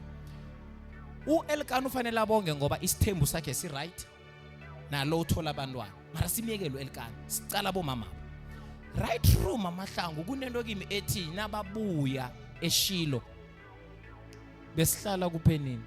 uElkana ufanele abonge ngoba isithembu sakhe si right nalo uthola abantwana. Mara simiyekelo uElkana, sicala bomama. Right through mamahlangu kunento kimi ethi nababuya eShilo besihlala kuPenny.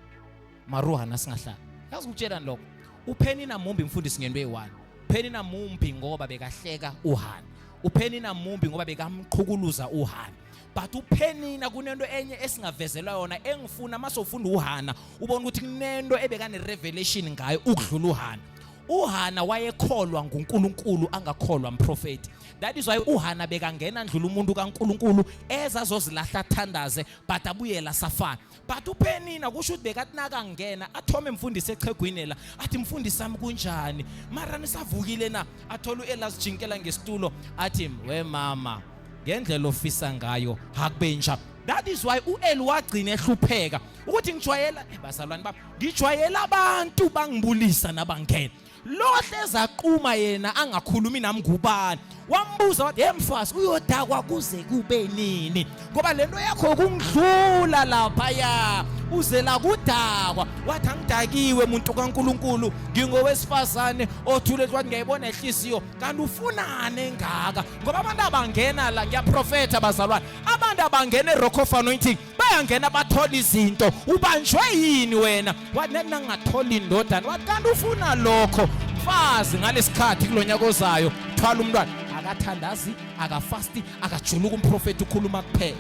Maruhana singahlala. Yazi ukutshela lokho. uPenny namumbi mfundisi ngento eyi1. uPenny namumbi ngoba bekahleka uHana. uPenny namumbi ngoba bekamqhukuluza uHana. But uPenny kunento enye esingavezelwa yona engifuna masofunda uHana ubona ukuthi kunento ebekane revelation ngayo ukudlula uHana. uHana wayekholwa nguNkulunkulu angakholwa umprofeti. That is why uHana bekangena ndlula umuntu kaNkulunkulu ezazozilahla thandaze but abuyela safana. But uPenny kusho ukuthi bekathi nakangena athome mfundisi echegwini la athi mfundisi sami kunjani mara nisavukile na athola uElas jinkela ngesitulo athi we mama ngendlela ofisa ngayo hakubenja. That is why uEli wagcina ehlupheka ukuthi ngijwayela bazalwane bami ngijwayela abantu bangibulisa nabangena lohle zaquma yena angakhulumi nami ngubani. Wambuza wathi emfasi uyodakwa kuze kube nini ngoba lento yakho kungidlula lapha ya uzela kudakwa. Wathi angidakiwe umuntu kaNkulunkulu ngingowesifazane othule wathi ngiyayibona ehlisiyo kanti ufunane engaka ngoba abantu abangena la ngiyaprofetha bazalwane abantu abangena eRock of Anointing bayangena bathola izinto. Ubanjwe yini wena? Wathi nangingathola indodana. Wathi kanti ufuna lokho mfazi ngalesikhathi kulonyaka ozayo thwala umntwana akathandazi akafasti akajuluka umprofeti ukhuluma kuphela.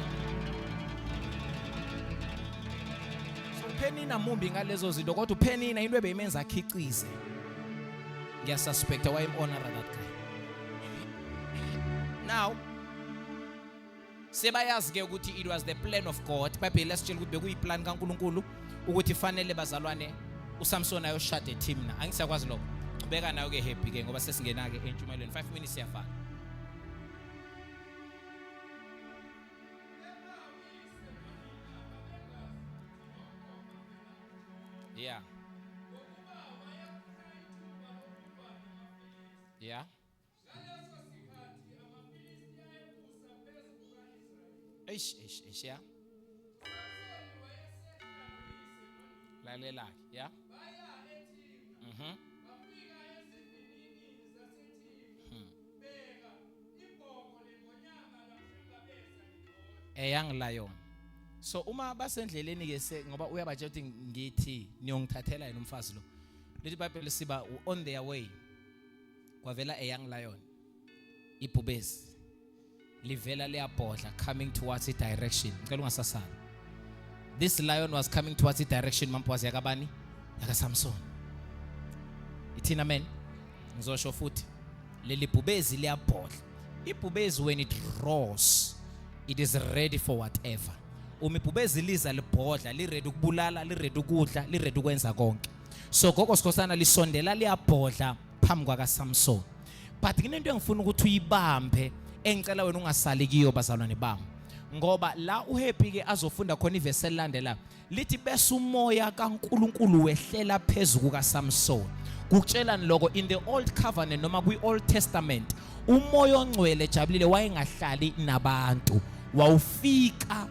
So uPenny namumbi ngalezo zinto kodwa uPenny into ebeyimenza akhicize. Ngiyasuspecta why honor that guy. Now sebayazi ke ukuthi it was the plan of God. iBhayibheli lesitshela ukuthi bekuyiplan kaNkulunkulu ukuthi fanele bazalwane uSamson ayoshada eTimna. Angisakwazi lokho. qhubeka nayo ke happy ke ngoba sesingena ke entshumayelweni 5 minutes siyafaka. Yeah. Yeah. Eish, yeah. Lalela, yeah. Young lion. So uma basendleleni ke ngoba uyabatshela ukuthi ngithi niyongithathela yena umfazi lo. Lithi iBhayibheli siba on their way. Kwavela a young lion. Ibhubezi. Livela liyabhodla coming towards its direction. Ngicela ungasasala. This lion was coming towards its direction mampwazi yakabani? YakaSamson. Ithina amen. Ngizosho futhi leli bhubezi liyabhodla. Ibhubezi when it roars, it is ready for whatever. Uma ibhubezi liza libhodla, li ready ukubulala, li ready ukudla, li ready ukwenza konke. So gogo sikhosana lisondela liyabhodla phambi kwakaSamson. But kunento engifuna ukuthi uyibambe engicela wena ungasali kiyo bazalwane bami. Ngoba la uHappy ke azofunda khona ivesi elandela lithi bese umoya kaNkuluNkulu wehlela phezulu kaSamson. Kukutshelani lokho in the old covenant noma kwi Old Testament umoya ongcwele jabulile wayengahlali nabantu. Wawufika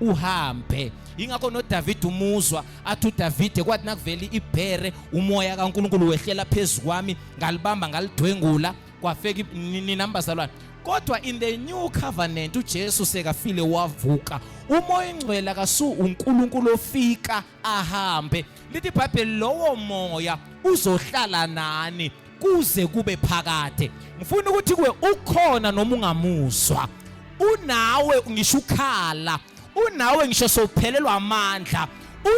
uhambe. Ingakho noDavid umuzwa athi uDavid kwathi nakuvela ibhere umoya kaNkuluNkulu wehlela phezulu kwami ngalibamba ngalidwengula kwafeka ninambazalwane. Kodwa in the new covenant uJesu sekafile wavuka. Umoya engcwele akasu uNkulunkulu ofika ahambe. Lithi iBhayibheli lowo moya uzohlala nani kuze kube phakade. Ngifuna ukuthi kuwe ukhona noma ungamuzwa. Unawe ngisho ukhala. Unawe ngisho sowuphelelwa amandla.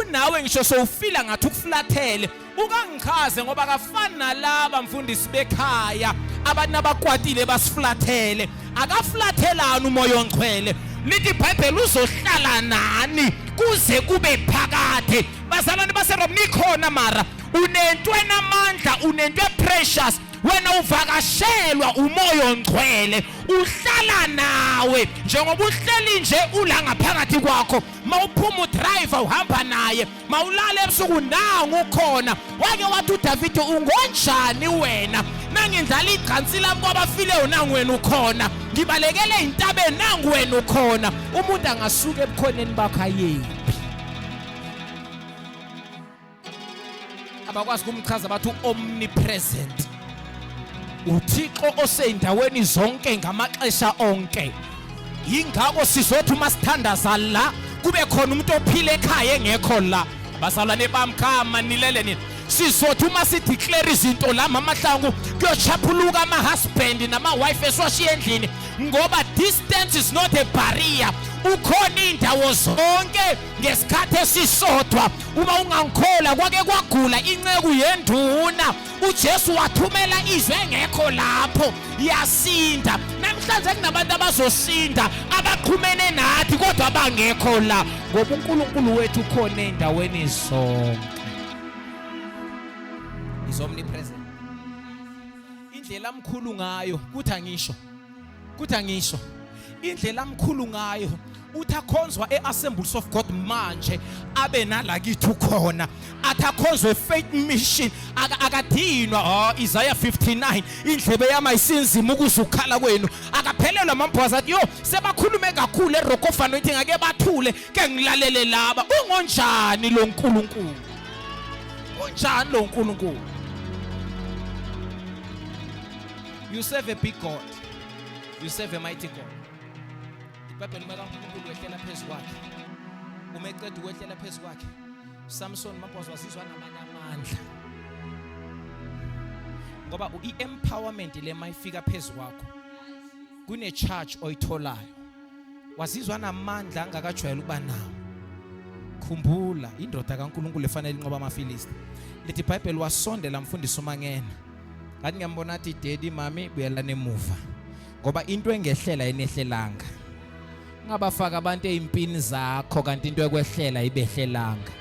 Unawe ngisho sowufila ngathi ukuflathele. Ukangikhaze ngoba kafani nalaba mfundisi bekhaya abantu abakwatile basiflathele. Akaflathelana umoya ongcwele. Lithi iBhayibheli uzohlala nani kuze kube phakade. Bazalwane baseRoma nikhona mara unento enamandla, unento precious. Wena uvakashelwa umoya ongcwele uhlala nawe njengoba uhleli nje ula ngaphakathi kwakho. Mawuphuma udriver uhamba naye, mawulala ebusuku nangu ukhona. Wake wathi uDavid ungonjani wena? Nangindlala igcansi lami kwabafileyo nangu wena ukhona. Ngibalekele intabeni nangu wena ukhona. Umuntu angasuka ebukhoneni bakho ayephi. Abakwazi kumchaza bathi omnipresent. uThixo oseyindaweni zonke ngamaxesha onke. Yingakho sizothi uma sithandaza la kube khona umuntu ophila ekhaya engekho la. Bazalwane bamkhama nilele nini. Sizothi uma sideclare izinto la mamahlangu kuyochaphuluka ama husband nama wife eswashiya endlini ngoba distance is not a barrier. Ukhona indawo zonke ngesikhathi esisodwa. Uma ungangikhola kwake kwagula inceku yenduna uJesu wathumela izwi engekho lapho yasinda. Namhlanje kunabantu abazosinda abaqhumene nathi kodwa bangekho la ngoba uNkulunkulu wethu ukhona endaweni zonke. Is omnipresent. Indlela amkhulu ngayo kuthi angisho indlela amkhulu ngayo uthi akhonzwa eAssemblies of God manje abe nalakithi ukhona athi akhonzwe faith mission akadinwa Isaiah 59 indlebe yami ayisinzima ukuzukhala kwenu akaphelelwa amambhaza athi yo sebakhulume kakhulu eRokofano ithi ngake bathule ke ngilalele laba. Ungonjani lo nkulunkulu? Unjani lo nkulunkulu? You serve a big God. You serve a mighty God. iBhayibheli uNkulunkulu wehlela phezulu kwakhe. Uma eqeda ukwehlela phezulu kwakhe, Samson maphoza wazizwa namanye amandla. Ngoba i-empowerment le mayifika phezulu kwakho kune charge oyitholayo. Wazizwa namandla angakajwayele ukuba nawo. Khumbula indoda kaNkulunkulu efanele inqoba amaFilisti. Lithi iBhayibheli wasondela mfundisi uMangena. Ngathi ngiyambona athi daddy mami buyela emuva. Ngoba into engehlela enehlelanga. Ngabafaka abantu ezimpini zakho kanti into ekwehlela ibehlelanga.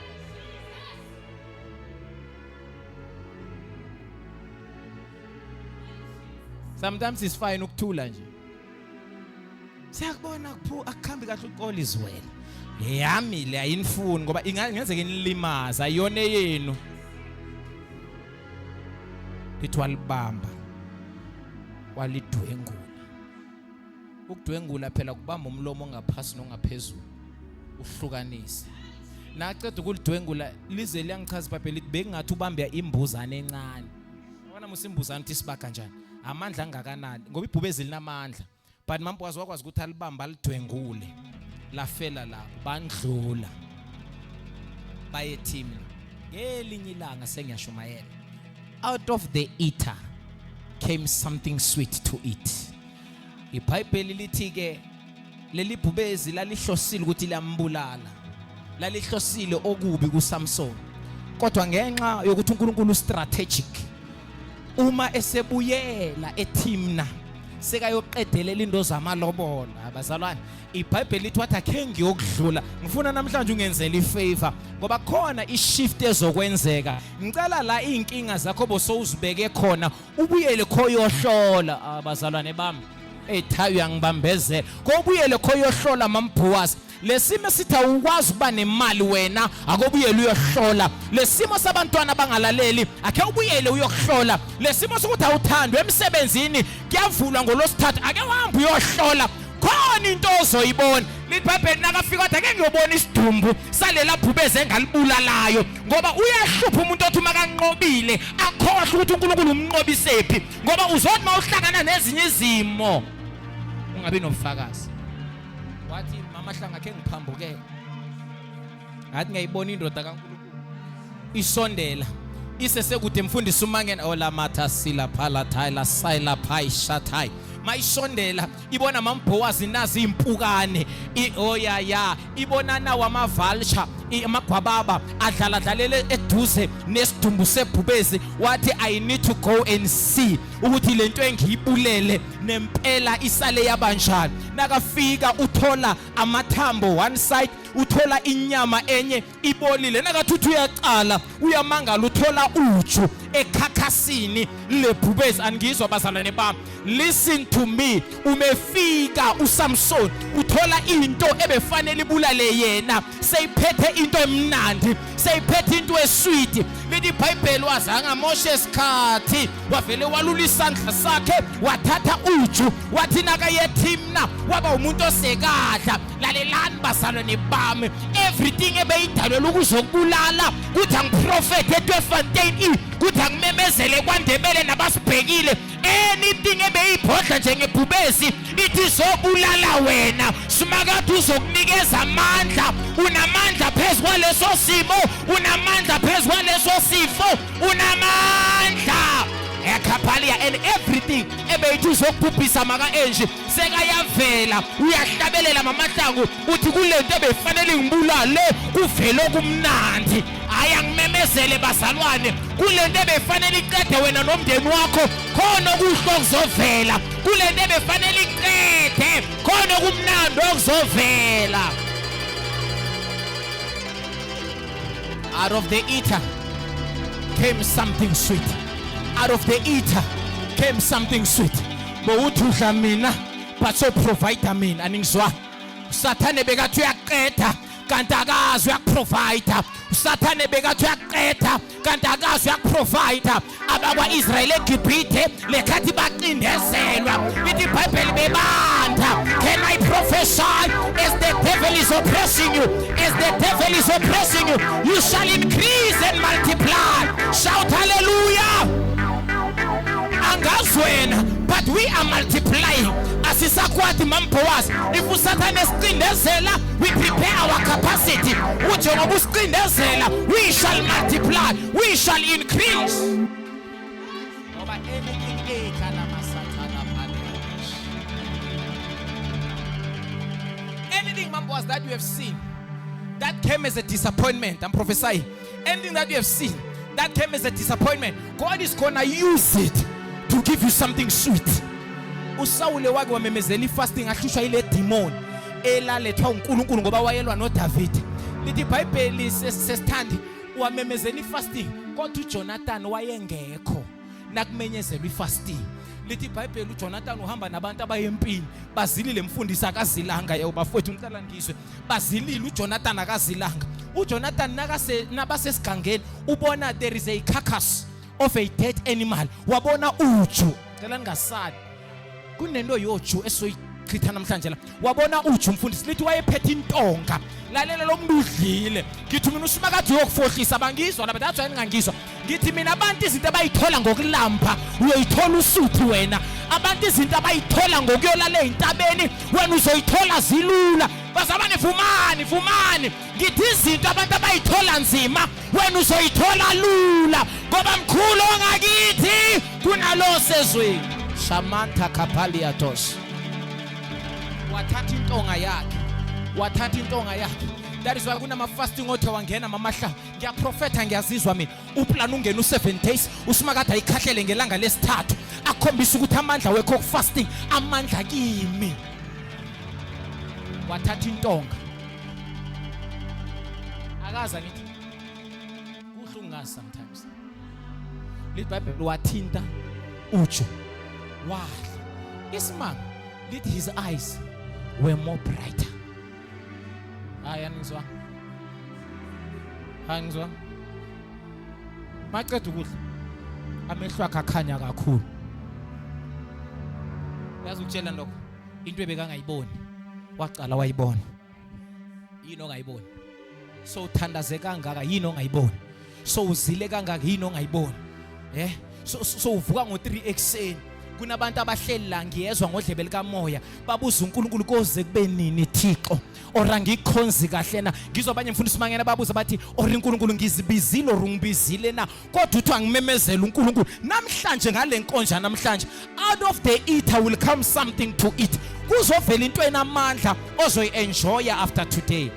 Sometimes it's fine ukuthula nje. Siyakubona akukhambi kahle uqola izwele. Yami le ayinifuni ngoba ingenzeke inilimaza ayona yenu. Lithi walibamba. Walidwengula. Ukudwengula phela kubamba umlomo ongaphasi nongaphezulu. Uhlukanise. Naceda ukulidwengula lize liyangichaza iBhayibheli lithi bekungathi ubambe imbuzane encane. Yabona musimbuzane uthi siba kanjani? Amandla angakanani ngoba ibhubezi linamandla. But mampwazi wakwazi ukuthi alibamba alidwengule. Lafela la bandlula. Baye team. Ngelinye ilanga sengiyashumayela. Out of the eater came something sweet to eat. IBhayibheli lithi ke leli bhubezi lalihlosile ukuthi liyambulala. Lalihlosile okubi kuSamson. Kodwa ngenxa yokuthi uNkulunkulu strategic uma esebuyela eTimna sekayoqedelela into zamalobola abazalwane iBhayibheli lithi wathi akhe ngiyokudlula ngifuna namhlanje ungenzele ifavor ngoba khona ishift ezokwenzeka ngicela la inkinga zakho bosowuzibeke khona ubuyele khoyohlola abazalwane bami ethayo yangibambezela kobuyele khoyohlola mamphuwazi lesimo sithi awukwazi ukuba nemali wena akobuyele uyohlola lesimo sabantwana abangalaleli akhe ubuyele uyohlola lesimo sokuthi awuthandwe emsebenzini kuyavulwa ngolosithathu ake uhambe uyohlola khona into ozoyibona liBhayibheli nakafika wathi ake ngiyobona isidumbu salela bhubeze engalibulalayo ngoba uyahlupha umuntu othi makanqobile akhohle ukuthi uNkulunkulu umnqobisephi ngoba uzothi mawuhlangana nezinye izimo ungabe nobufakazi wathi mamahlanga akhe ngiphambuke ngathi ngiyibona indoda kaNkulunkulu isondela isesekude mfundisi umangena olamatha sila phala thaila sayila phai shathai mayisondela ibona mambhowazi nazi impukane oyaya ibona nawo amavalcha amagwababa adlala dlalele eduze nesidumbu sebhubezi wathi I need to go and see ukuthi lento engiyibulele nempela isale yabanjani nakafika uthola amathambo one side uthola inyama enye ibolile nakathuthi uyaqala uyamangala uthola uju ekhakhasini lebhubezi angizwa bazalwane bami listen to me umefika uSamson uthola into ebefanele ibulale yena seyiphethe into emnandi seyiphethe into esweet lithi iBhayibheli wazanga Moshe isikhathi wavele walula isandla sakhe wathatha uju wathi naka yeTimna waba umuntu osekadla lalelani bazalwane bami everything ebeyidalwe ukuzokubulala kuthi angiprofete eTweefontein kuthi angimemezele kwaNdebele nabasibhekile anything ebeyibhodla njengebhubezi ithi zobulala wena simakathi uzokunikeza amandla unamandla phezulu leso simo unamandla phezulu leso sifo unamandla ekhapalia and everything ebeyithi uzokubhubhisa maka enje sekayavela uyahlabelela mamahlangu uthi kulento ebefanele ngibulale kuvela kumnandi ayangimemezele bazalwane kulento ebefanele iqede wena nomndeni wakho khona okuhle okuzovela kulento ebefanele iqede khona kumnandi okuzovela out of the eater came something sweet. Out of the eater came something sweet. Bowuthi udla mina but so provide mina aningizwa usathane bekathi uyaqeda kanti akazi uyakuprovide usathane bekathi uyaqeda kanti akazi uyakuprovide abakwaIsrael eGibhithe lekhathi bacindezelwa lithi iBhayibheli bebanda can I prophesy as the devil is oppressing you you shall increase and multiply shout hallelujah angazwena but we are multiplying asisakwati mamphowazi if usathane esicindezela we prepare our capacity uthi ngoba usicindezela we shall multiply we shall increase ngoba anything ekhala masathana phakathi anything mamphowazi that you have seen that came as a disappointment I'm prophesying anything that you have seen that came as a disappointment God is gonna use it to give you something sweet. uSawule wake wamemezela ifasting ahlushwa ile demon elalethwa uNkulunkulu ngoba wayelwa noDavid lithi iBhayibheli sesithandi wamemezela ifasting kodwa uJonathan wayengekho nakumenyezelwa ifasting lithi iBhayibheli uJonathan uhamba nabantu abayempini bazilile mfundisi akazilanga yebo bafowethu ngihlala ngizwe bazilile uJonathan akazilanga uJonathan nabasesigangeni ubona there is a carcass of a dead animal wabona uju ngicela ningasali kunento yoju esoyichitha namhlanje la wabona uju mfundisi lithi wayephethe intonga lalela lo muntu udlile ngithi mina uSimakade uyokufohlisa bangizwa lapha that's why ngingangizwa ngithi mina abantu izinto abayithola ngokulamba uyoyithola usuthi wena abantu izinto abayithola ngokuyolala entabeni wena uzoyithola zilula bazabane vumani ngithi izinto abantu abayithola nzima wena uzoyithola lula ngoba mkhulu ongakithi kunalo sezweni Shamantha Kapaliatos wathatha intonga yakhe that is why kunama fasting othe wangena mamahla ngiyaprofeta ngiyazizwa mina uplan ungena u7 days uSimakade ayikhahlele ngelanga lesithathu akhombisa ukuthi amandla wekho fasting amandla kimi wathatha intonga akaza ngithi kuhle ungazi sometimes lithi iBhayibheli wathinta uju wadla isimanga lithi his eyes were more brighter angizwa maqeda ukudla amehlo akhe akhanya kakhulu yazi ukutshela lokho into ebekangayiboni waqala wayibona yini ongayiboni so uthandaze kangaka yini ongayiboni so uzile kangaka yini ongayiboni so uvuka ngo3 ekseni kunabantu abahleli la ngiyezwa ngodlebe likamoya babuza uNkulunkulu koze kube nini Thixo ora ngikhonzi kahle na ngizwa abanye mfundisi mangena babuza bathi ora uNkulunkulu ngizibizile or ungibizile na kodwa uthi angimemezela uNkulunkulu namhlanje ngale nkonja namhlanje out of the eater will come something to eat kuzovela into enamandla ozoyenjoy after today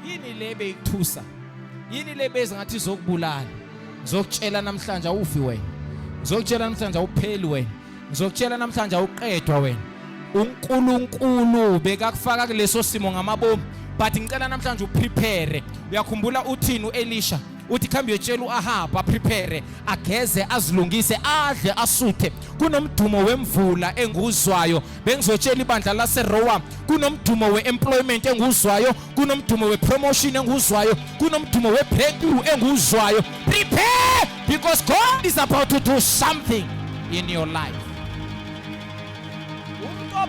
yini lebe ikuthusa yini lebezi ngathi zokubulala ngizokutshela namhlanje awufi wena ngizokutshela namhlanje awupheli wena ngizokutshela namhlanje awuqedwa wena uNkulunkulu bekakufaka kuleso simo ngamabomu but ngicela namhlanje uprepare uyakhumbula uthini uElisha uthi khambi uyetshela uAhab prepare ageze azilungise adle asuthe kunomdumo wemvula enguzwayo bengizotshela ibandla laseRoam kunomdumo weemployment enguzwayo kunomdumo wepromotion enguzwayo kunomdumo webreakthrough enguzwayo prepare because God is about to do something in your life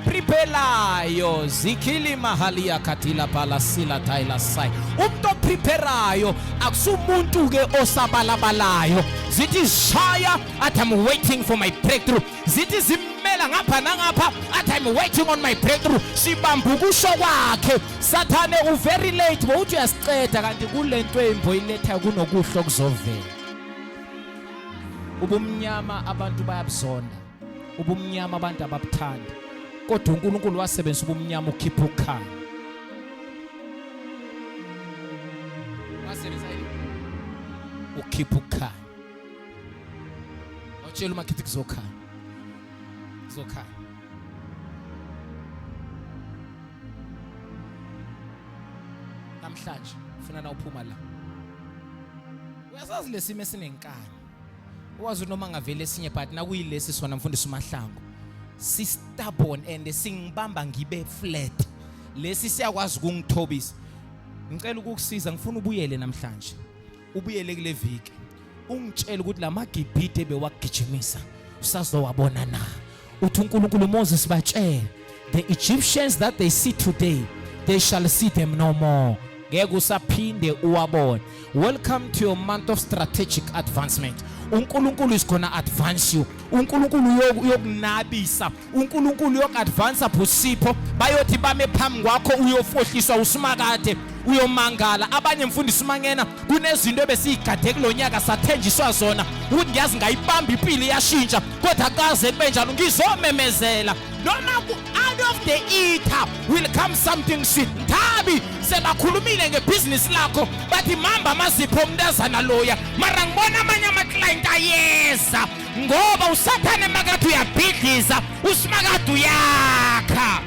preparayo zikili mahali yakatila palasila taila sai umuntu preparayo akusumuntu ke osabalabalayo zithi shaya athi I'm waiting for my breakthrough zithi zimmela ngapha nangapha athi I'm waiting on my breakthrough sibamba ukusho kwakhe sathane u very late bokuthi uyasiceda kanti kulento embo iletha kunokuhlo kuzovela ubumnyama abantu bayabuzonda ubumnyama abantu ababuthanda kodwa uNkulunkulu wasebenzisa ubumnyama ukhipha ukukhanya wasebenzisa ukhipha ukukhanya otshela umakithi kuzokhanya namhlanje ufuna na uphuma la uyazazi lesimo esinenkani wazi noma ngavele esinye but nakuyilesi sona mfundisi uMahlangu si stubborn and singibamba ngibe flat lesi siyakwazi ukungithobisa ngicela ukukusiza ngifuna ubuyele namhlanje ubuyele kule viki ungitshela ukuthi lamagibhite bewagijimisa usazowabona na uthi uNkulunkulu Moses batshela the Egyptians that they see today they shall see them no more ngeke usaphinde uwabone welcome to your month of strategic advancement uNkulunkulu is gonna advance you uNkulunkulu uyokunabisa uNkulunkulu uyokadvance Busipho bayothi bame phambi kwakho uyofohliswa uSimakade uyomangala abanye mfundisi mangena kunezinto ebesiyigade kulonyaka sathenjiswa zona ukuthi ngiyazi ngayibamba impilo yashintsha kodwa kaze kube njalo ngizomemezela noma out of the eater will come something sweet Thabi sebakhulumile ngebusiness lakho bathi mamba amazipho umntazana loya mara ngibona amanye ama-client ayeza ngoba usathane emakade uyabhidliza uSimakade uyakha.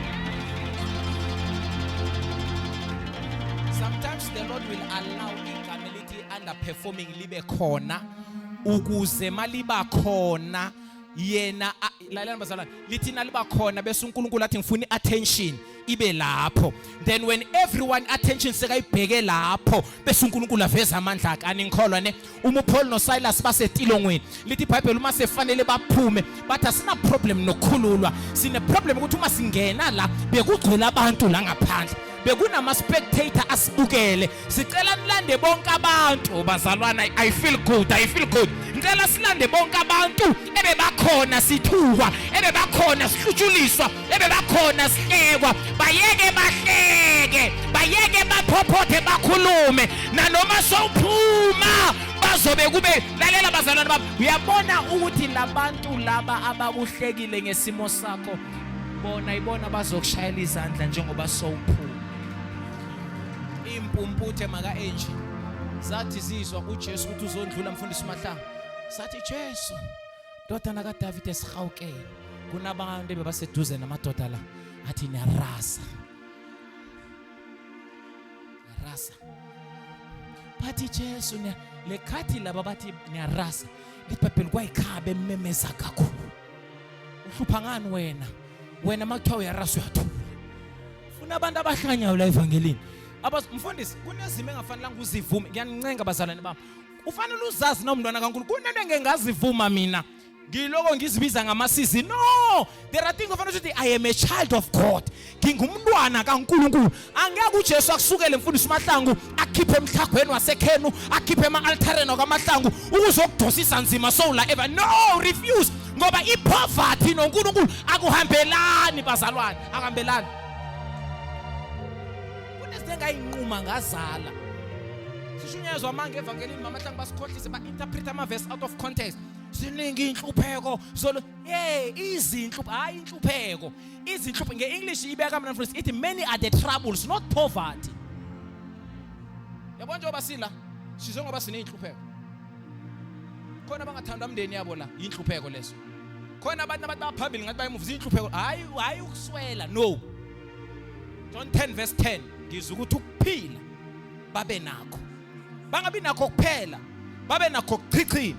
Sometimes the Lord will allow incamility underperforming libe khona ukuze maliba khona yena lalela bazalwane lithina liba khona bese uNkulunkulu athi ngifuna iattention ibe lapho, then when everyone attention sekayibheke lapho bese uNkulunkulu aveza amandla akhe. Anikholwa ne uma uPaul noSilas basetilongweni lithi iBhayibheli uma sefanele baphume bathi asina problem nokukhululwa, sine problem ukuthi uma singena la bekugcwele abantu la ngaphandle, bekunama spectator asibukele, sicela nilande bonke abantu bazalwana. I feel good ngicela silande bonke abantu ebebakhona sithukwa, ebebakhona sihlutshuliswa, ebebakhona sihlekwa, bayeke bahleke, bayeke baphopothe bakhulume, nanoma sowuphuma bazobe kube. Lalela bazalwane bami, uyabona ukuthi labantu laba abakuhlekile ngesimo sakho ibona bazokushayela izandla njengoba sowuphuma. Impumputhe maka enje zathi zizwa uJesu ukuthi uzondlula mfundisi uMahlangu, sathi Jesu ndodana kaDavid esihawukele. Kunabantu bebaseduze namadoda la athi niyarasa bathi Jesu lekhathi laba bathi niyarasa liBhayibheli kwayikhabe ememeza kakhulu. Uhlupha ngani wena makuthiwa uyarasa uyathula? Funa abantu abahlanyayo la evangelini. Mfundisi kunezimo engafanelanga uzivume. Ngiyanincenga bazalwane bami, ufanele uzazi nomntwana kaNkulunkulu kunento engengazivuma mina ngiloko ngizibiza ngamasizini. No, there are things ofanele ukuthi I am a child of God, ngingumntwana kaNkulunkulu. Angeke uJesu akusukele mfundisi uMahlangu akhiphe emhlagweni wasekhenu, akhiphe ema-altareni kaMahlangu ukuzokudosisa nzima soul ever. No, refuse, ngoba ipoverty noNkulunkulu akuhambelani bazalwane, akuhambelani. Ngayinquma ngazala sishunyezwa manje evangelini maMahlangu basikhohlise ba-interpret ama-verse out of context. Siningi inhlupheko zolo izinhlupho, hayi inhlupheko, izinhlupho nge-English ibeka mina mfundisi ithi many are the troubles not poverty. Yabona njengoba sila sizongoba sineyinhlupheko, khona bangathandwa umndeni yabo la inhlupheko lezo, khona abantu abaphambili ngathi bayimuva inhlupheko, hayi ukuswela. No, John 10 verse 10 ngizwe ukuthi ukuphila babe nakho, bangabi nakho kuphela, babe nakho kuchichima.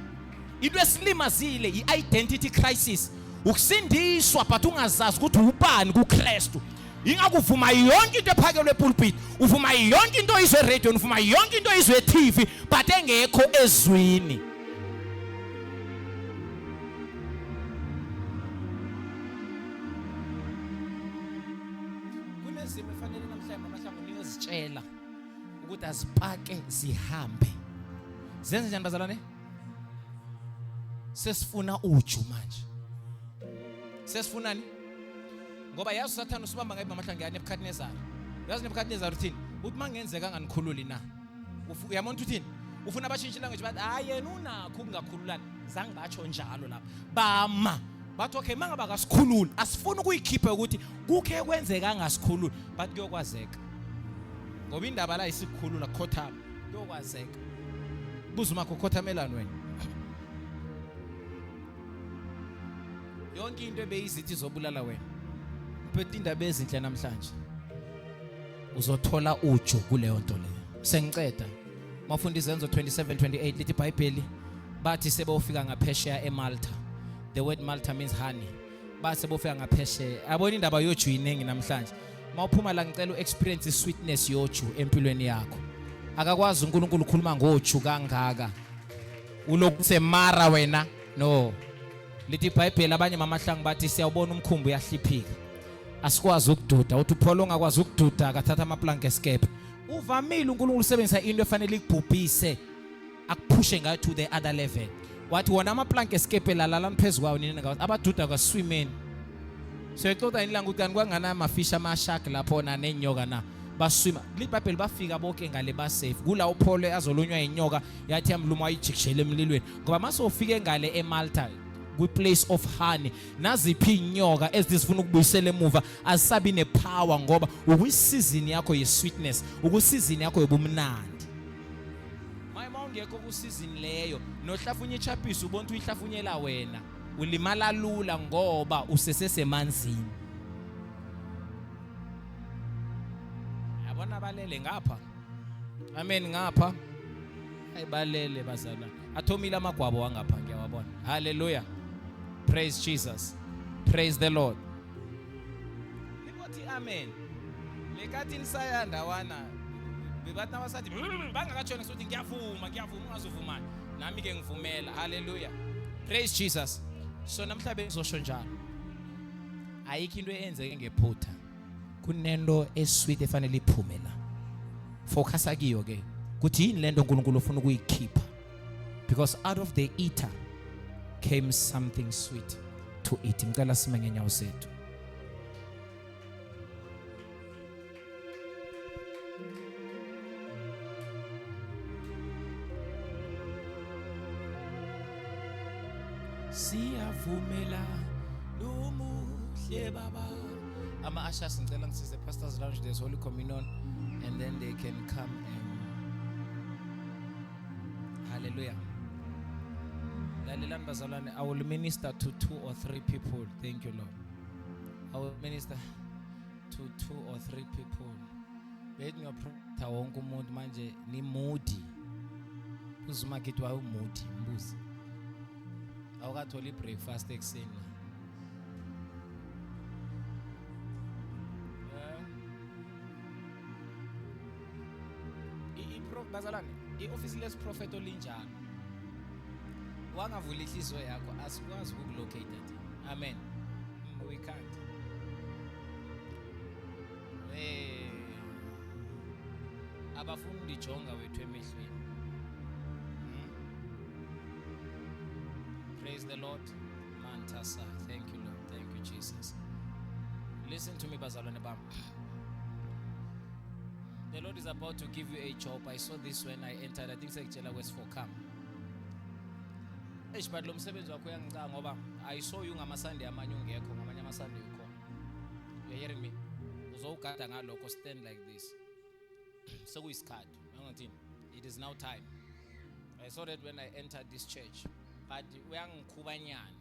Into esilimazile i-identity crisis, ukusindiswa but ungazazi ukuthi ubani kuKristu. Ingakuvuma yonke into ephakelwe epulpit, uvuma yonke into izwe radio, uvuma yonke into izwe TV but engekho ezwini. Kunezimo efanele namhlanje maMahlangu niyozitshela ukuthi azipake zihambe. Zenze njani bazalwane? Sesifuna uju manje. Sesifunani? Ngoba yazi uSathane usibamba ngabe maMahlangu yani eBukhadinezar. Yazi neBukhadinezar uthini? Uthi mangenzeka nganikhululi na. Uyabona uthini? Ufuna abashintshe language bathi hayi yena unakho ukungakhululani. Zange batsho njalo lapha. Bama bathi okay mangaba kasikhululi asifuni ukuyikhipha ukuthi kukhe kwenzeka ngasikhululi but kuyokwazeka. Ngoba indaba la isikhulula khothama kuyokwazeka. Buza umakho khothamelani wena. Yonke into ebeyizithi izobulala wena. Uphethe indaba ezinhle namhlanje. Uzothola uju kuleyo nto leyo. Sengiceda. Mafunda izenzo 27:28 lithi iBhayibheli bathi sebofika ngaphesheya eMalta. The word Malta means honey. Bathi sebofika ngaphesheya. Yabona indaba yoju inengi namhlanje. Mawuphuma la ngicela uexperience isweetness yoju empilweni yakho. Akakwazi uNkulunkulu ukukhuluma ngoju kangaka. Ulokhu semara wena. No. Lithi iBhayibheli abanye maMahlangu bathi siyawubona umkhumbi uyahliphika. Asikwazi ukududa, uthi uPaul ongakwazi ukududa akathatha amaplank escape. Uvamile uNkulunkulu usebenzisa into efanele ikubhubhise akuphushe ngayo to the other level. Wathi wona amaplank escape lalala phezulu kwawo nini ngawo abaduda kwa swimming. So ixoxa inilanga ukuthi kanti kwangana amafish ama-shark lapho na nenyoka na baswima. LiBhayibheli bafika bonke ngale ba safe. Kula uPaul azolunywa inyoka yathi yamluma ayijikishele emlilweni. Ngoba mase ufike ngale eMalta kwi-place of honey, naziphi inyoka ezifuna ukubuyisela emuva azisabi nepower ngoba ukwisizini yakho ye-sweetness, ukusizini yakho yobumnandi. Mayima ungekho kusizini leyo nohlafunye ichapisi ubona ukuthi uyihlafunyela wena ulimala lula ngoba usesesemanzini. Yabona balele ngapha. Amen ngapha. ayibalele bazalwane. Athomile amagwabo wangapha ngiyawabona. Hallelujah. Praise Jesus. Praise the Lord. Libothi amen. Lekathi nisaya ndawana bebathi nabasathi bangakatshona sokuthi ngiyavuma ungazuvumani. Nami ke ngivumela. Hallelujah. Praise Jesus. So namhlanje ngizosho njalo. Ayikho into eyenzeke ngephutha. Kunento esweet efanele iphume la. Focusa kiyo ke. Kuthi yini lento uNkulunkulu ufuna ukuyikhipha. Because out of the eater came something sweet to eat. Ngicela sime ngenyawo zethu. Siyavumela nomuhle baba. Ama-ushers ngicela ngisize pastors lounge, there's Holy Communion, and then they can come and hallelujah. Lalelani bazalwane, I will minister to 2 or 3 people. Thank you, Lord. I will minister to 2 or 3 people. Bethi ngiyaphatha wonke umuntu manje ni moody. Uzuma kithi wayo moody mbuzi. Awukatholi breakfast ekuseni. Bazalwane, i-office less prophet olinjalo. Wangavula inhliziyo yakho asikwazi ukulocate that. Amen. We can't. Abafundi jonga wethu emehlweni. Praise the Lord. Mantasa. Thank you, Lord. Thank you, Jesus. Listen to me, bazalwane bam. The Lord is about to give you a job. I saw this when I entered. I think sekutshela West Forcam. But lo msebenzi wakho uyangicanga ngoba I saw you ngamaSunday amanye ungekho, ngamanye amaSunday ukhona. You hearing me? Uzogada ngalokho, stand like this. Sekuyisikhathi. Ngithini? It is now time. I saw that when I entered this church. But uyangikhubanyana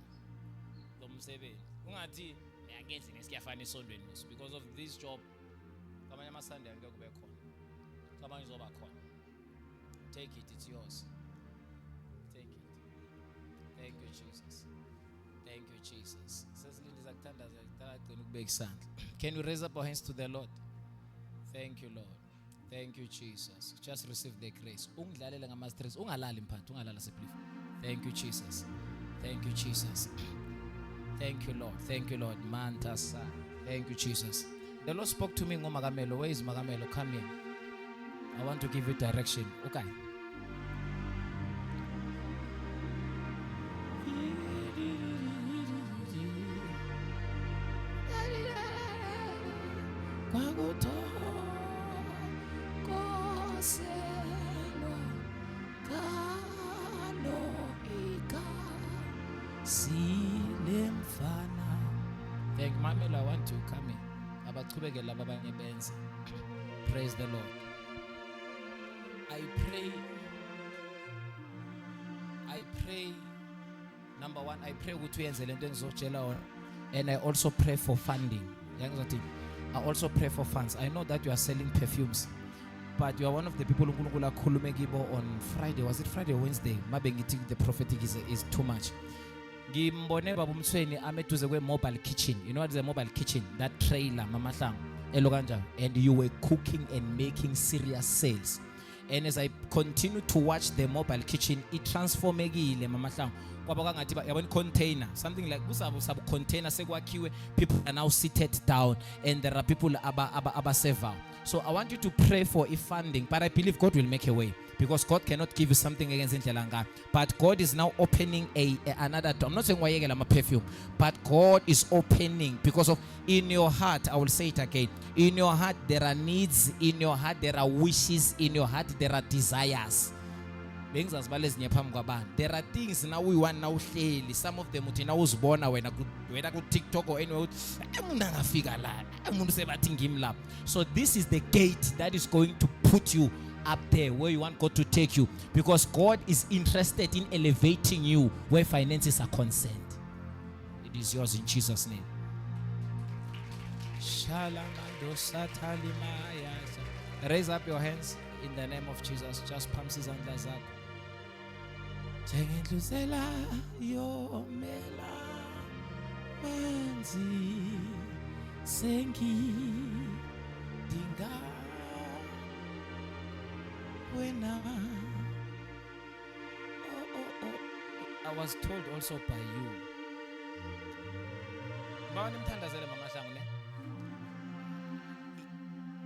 lo msebenzi. Ungathi ngiyakenza ngesikuyafana esondweni musu because of this job. Ngamanye amaSunday angeke kube khona. Ngamanye uzoba khona. Take it, it's yours. Take it. Thank you, Jesus. Thank you, Jesus. Can we raise up our hands to the Lord? Thank you, Lord. Thank you, Jesus. Just receive the grace. Ungidlalela ngama-stress. Ungalali mphathi, ungalala seplifu. Thank you, Jesus. Thank you, Jesus. Thank you, Lord. Thank you, Lord. Mantasa. Thank you, Jesus. The Lord spoke to me, Magamelo. Where is Magamelo? Come here. I want to give you direction. Okay. Thank you, Mamela. I want to come in. Praise the Lord. I pray. Number one, I pray with you and I also pray for funding. I also pray for funds. I know that you are selling perfumes, but you are one of the people who on Friday. Was it Friday or Wednesday? Maybe the prophetic is too much. Ngimbone baba umthweni ameduze kwe mobile kitchen. You know what is a mobile kitchen? That trailer mama hlang elokanja, and you were cooking and making serious sales. And as I continue to watch the mobile kitchen, it transformegile mama hlang kwaba kangathi yabona container, something like kusabu container sekwakhiwe, people are now seated down and there are people abaserve. So I want you to pray for a funding, but I believe God will make a way, because God cannot give you something against indlela. But God is now opening another door. I'm not saying wayekela ama perfume, but God is opening, because of in your heart. I will say it again. In your heart there are needs, in your heart there are wishes, in your heart there are desires. There are things now we want now. Some of them uthi nawuzibona wena ku TikTok or anywhere, so this is the gate that is going to put you up there where you want God to take you, because God is interested in elevating you where finances are concerned. It is yours in Jesus' name. Raise up your hands in the name of Jesus. Just palms his hands. njengendlusela yomela manzi sengidinga wena. I was told also by you.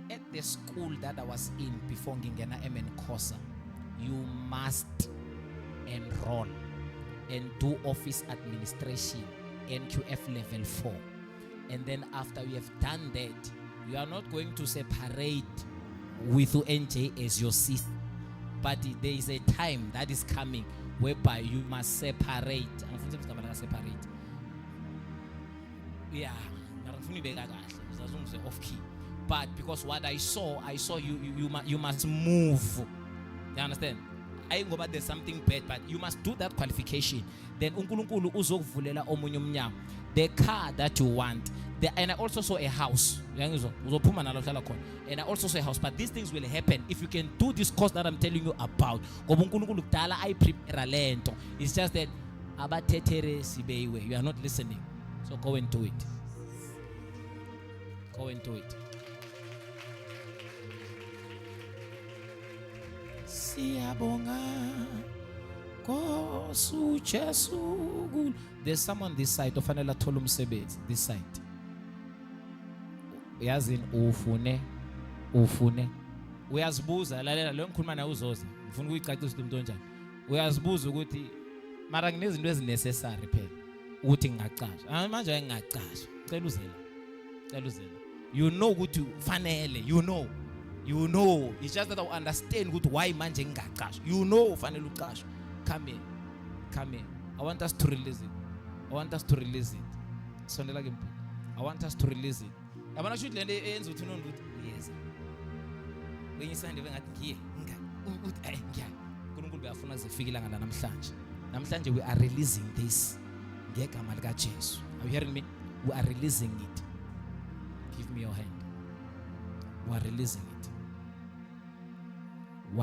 At the school that I was in before ngingena MN Khosa, you must enroll and do office administration NQF level 4. And then after you have done that, you are not going to separate with NJ as your sister. But there is a time that is coming whereby you must separate. Separate. Yeah, off key. But because what I saw you must move. You understand? I ain't go back, there's something bad, but you must do that qualification. Then uNkulunkulu uzokuvulela omunye umnyango. The car that you want. And I also saw a house. And I also saw a house. But these things will happen if you can do this course that I'm telling you about. It's just that you are not listening. So go and do it. Go and do it. There's someone this side of Anela Tolum Sebes, this side. Yazin ufune uyazibuza lalela lo ngikhuluma nawe uzozi ngifuna ukuyicacisa umuntu onjani. Uyazibuza ukuthi mara kunezinto ezinecessary phela ukuthi ngingacasha manje ngingacasha cela uzela you know ukuthi fanele you know it's just that I understand ukuthi why manje ngingacasha you know fanele ucasha. Come here I want us to release it sondela ke mpo I want us to release it. Yabona shoot lento eyenza ukuthi unondo ukuthi yes benyisande bengathi ngiye ngiya uNkulunkulu uyafuna kuzefika ilanga namhlanje we are releasing this ngegama lika Jesu. Are you hearing me? We are releasing it. Give me your hand. We are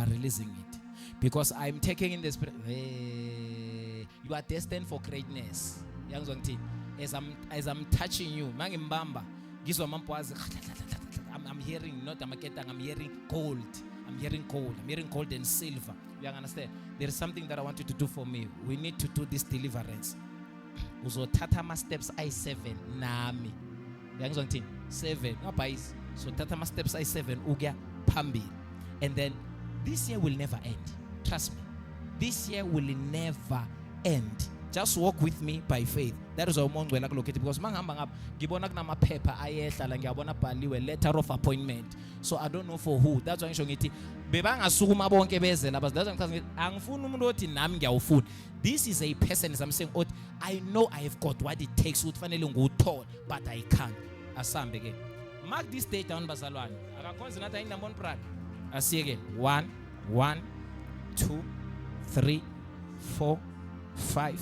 releasing it because I'm taking in the spirit. You are destined for greatness. As I'm touching you mangimbamba I'm hearing not amaketang, I'm hearing gold. I'm hearing gold and silver. You understand? There is something that I want you to do for me. We need to do this deliverance. Uzothatha ma steps I7 nami. Yangizongithini? 7. Ngapha so thatha ma steps I7 ugya phambili. And then this year will never end. Trust me. This year will never end. Just walk with me by faith. That is our umongo la kulokhethi because mangihamba ngapha ngibona kunamaphepha ayehla la ngiyabona bhaliwe letter of appointment. So I don't know for who. That's why ngisho ngithi bebangasukuma bonke beze laba. That's why ngithi angifuni umuntu othi nami ngiyawufuna. This is a person as I'm saying I know I have got what it takes ukuthi fanele ngiwuthole but I can't. Asambe ke. Mark this date down bazalwane. Akakhonza nathi ayina mboni brother. Asiye ke 1 2 3 4 5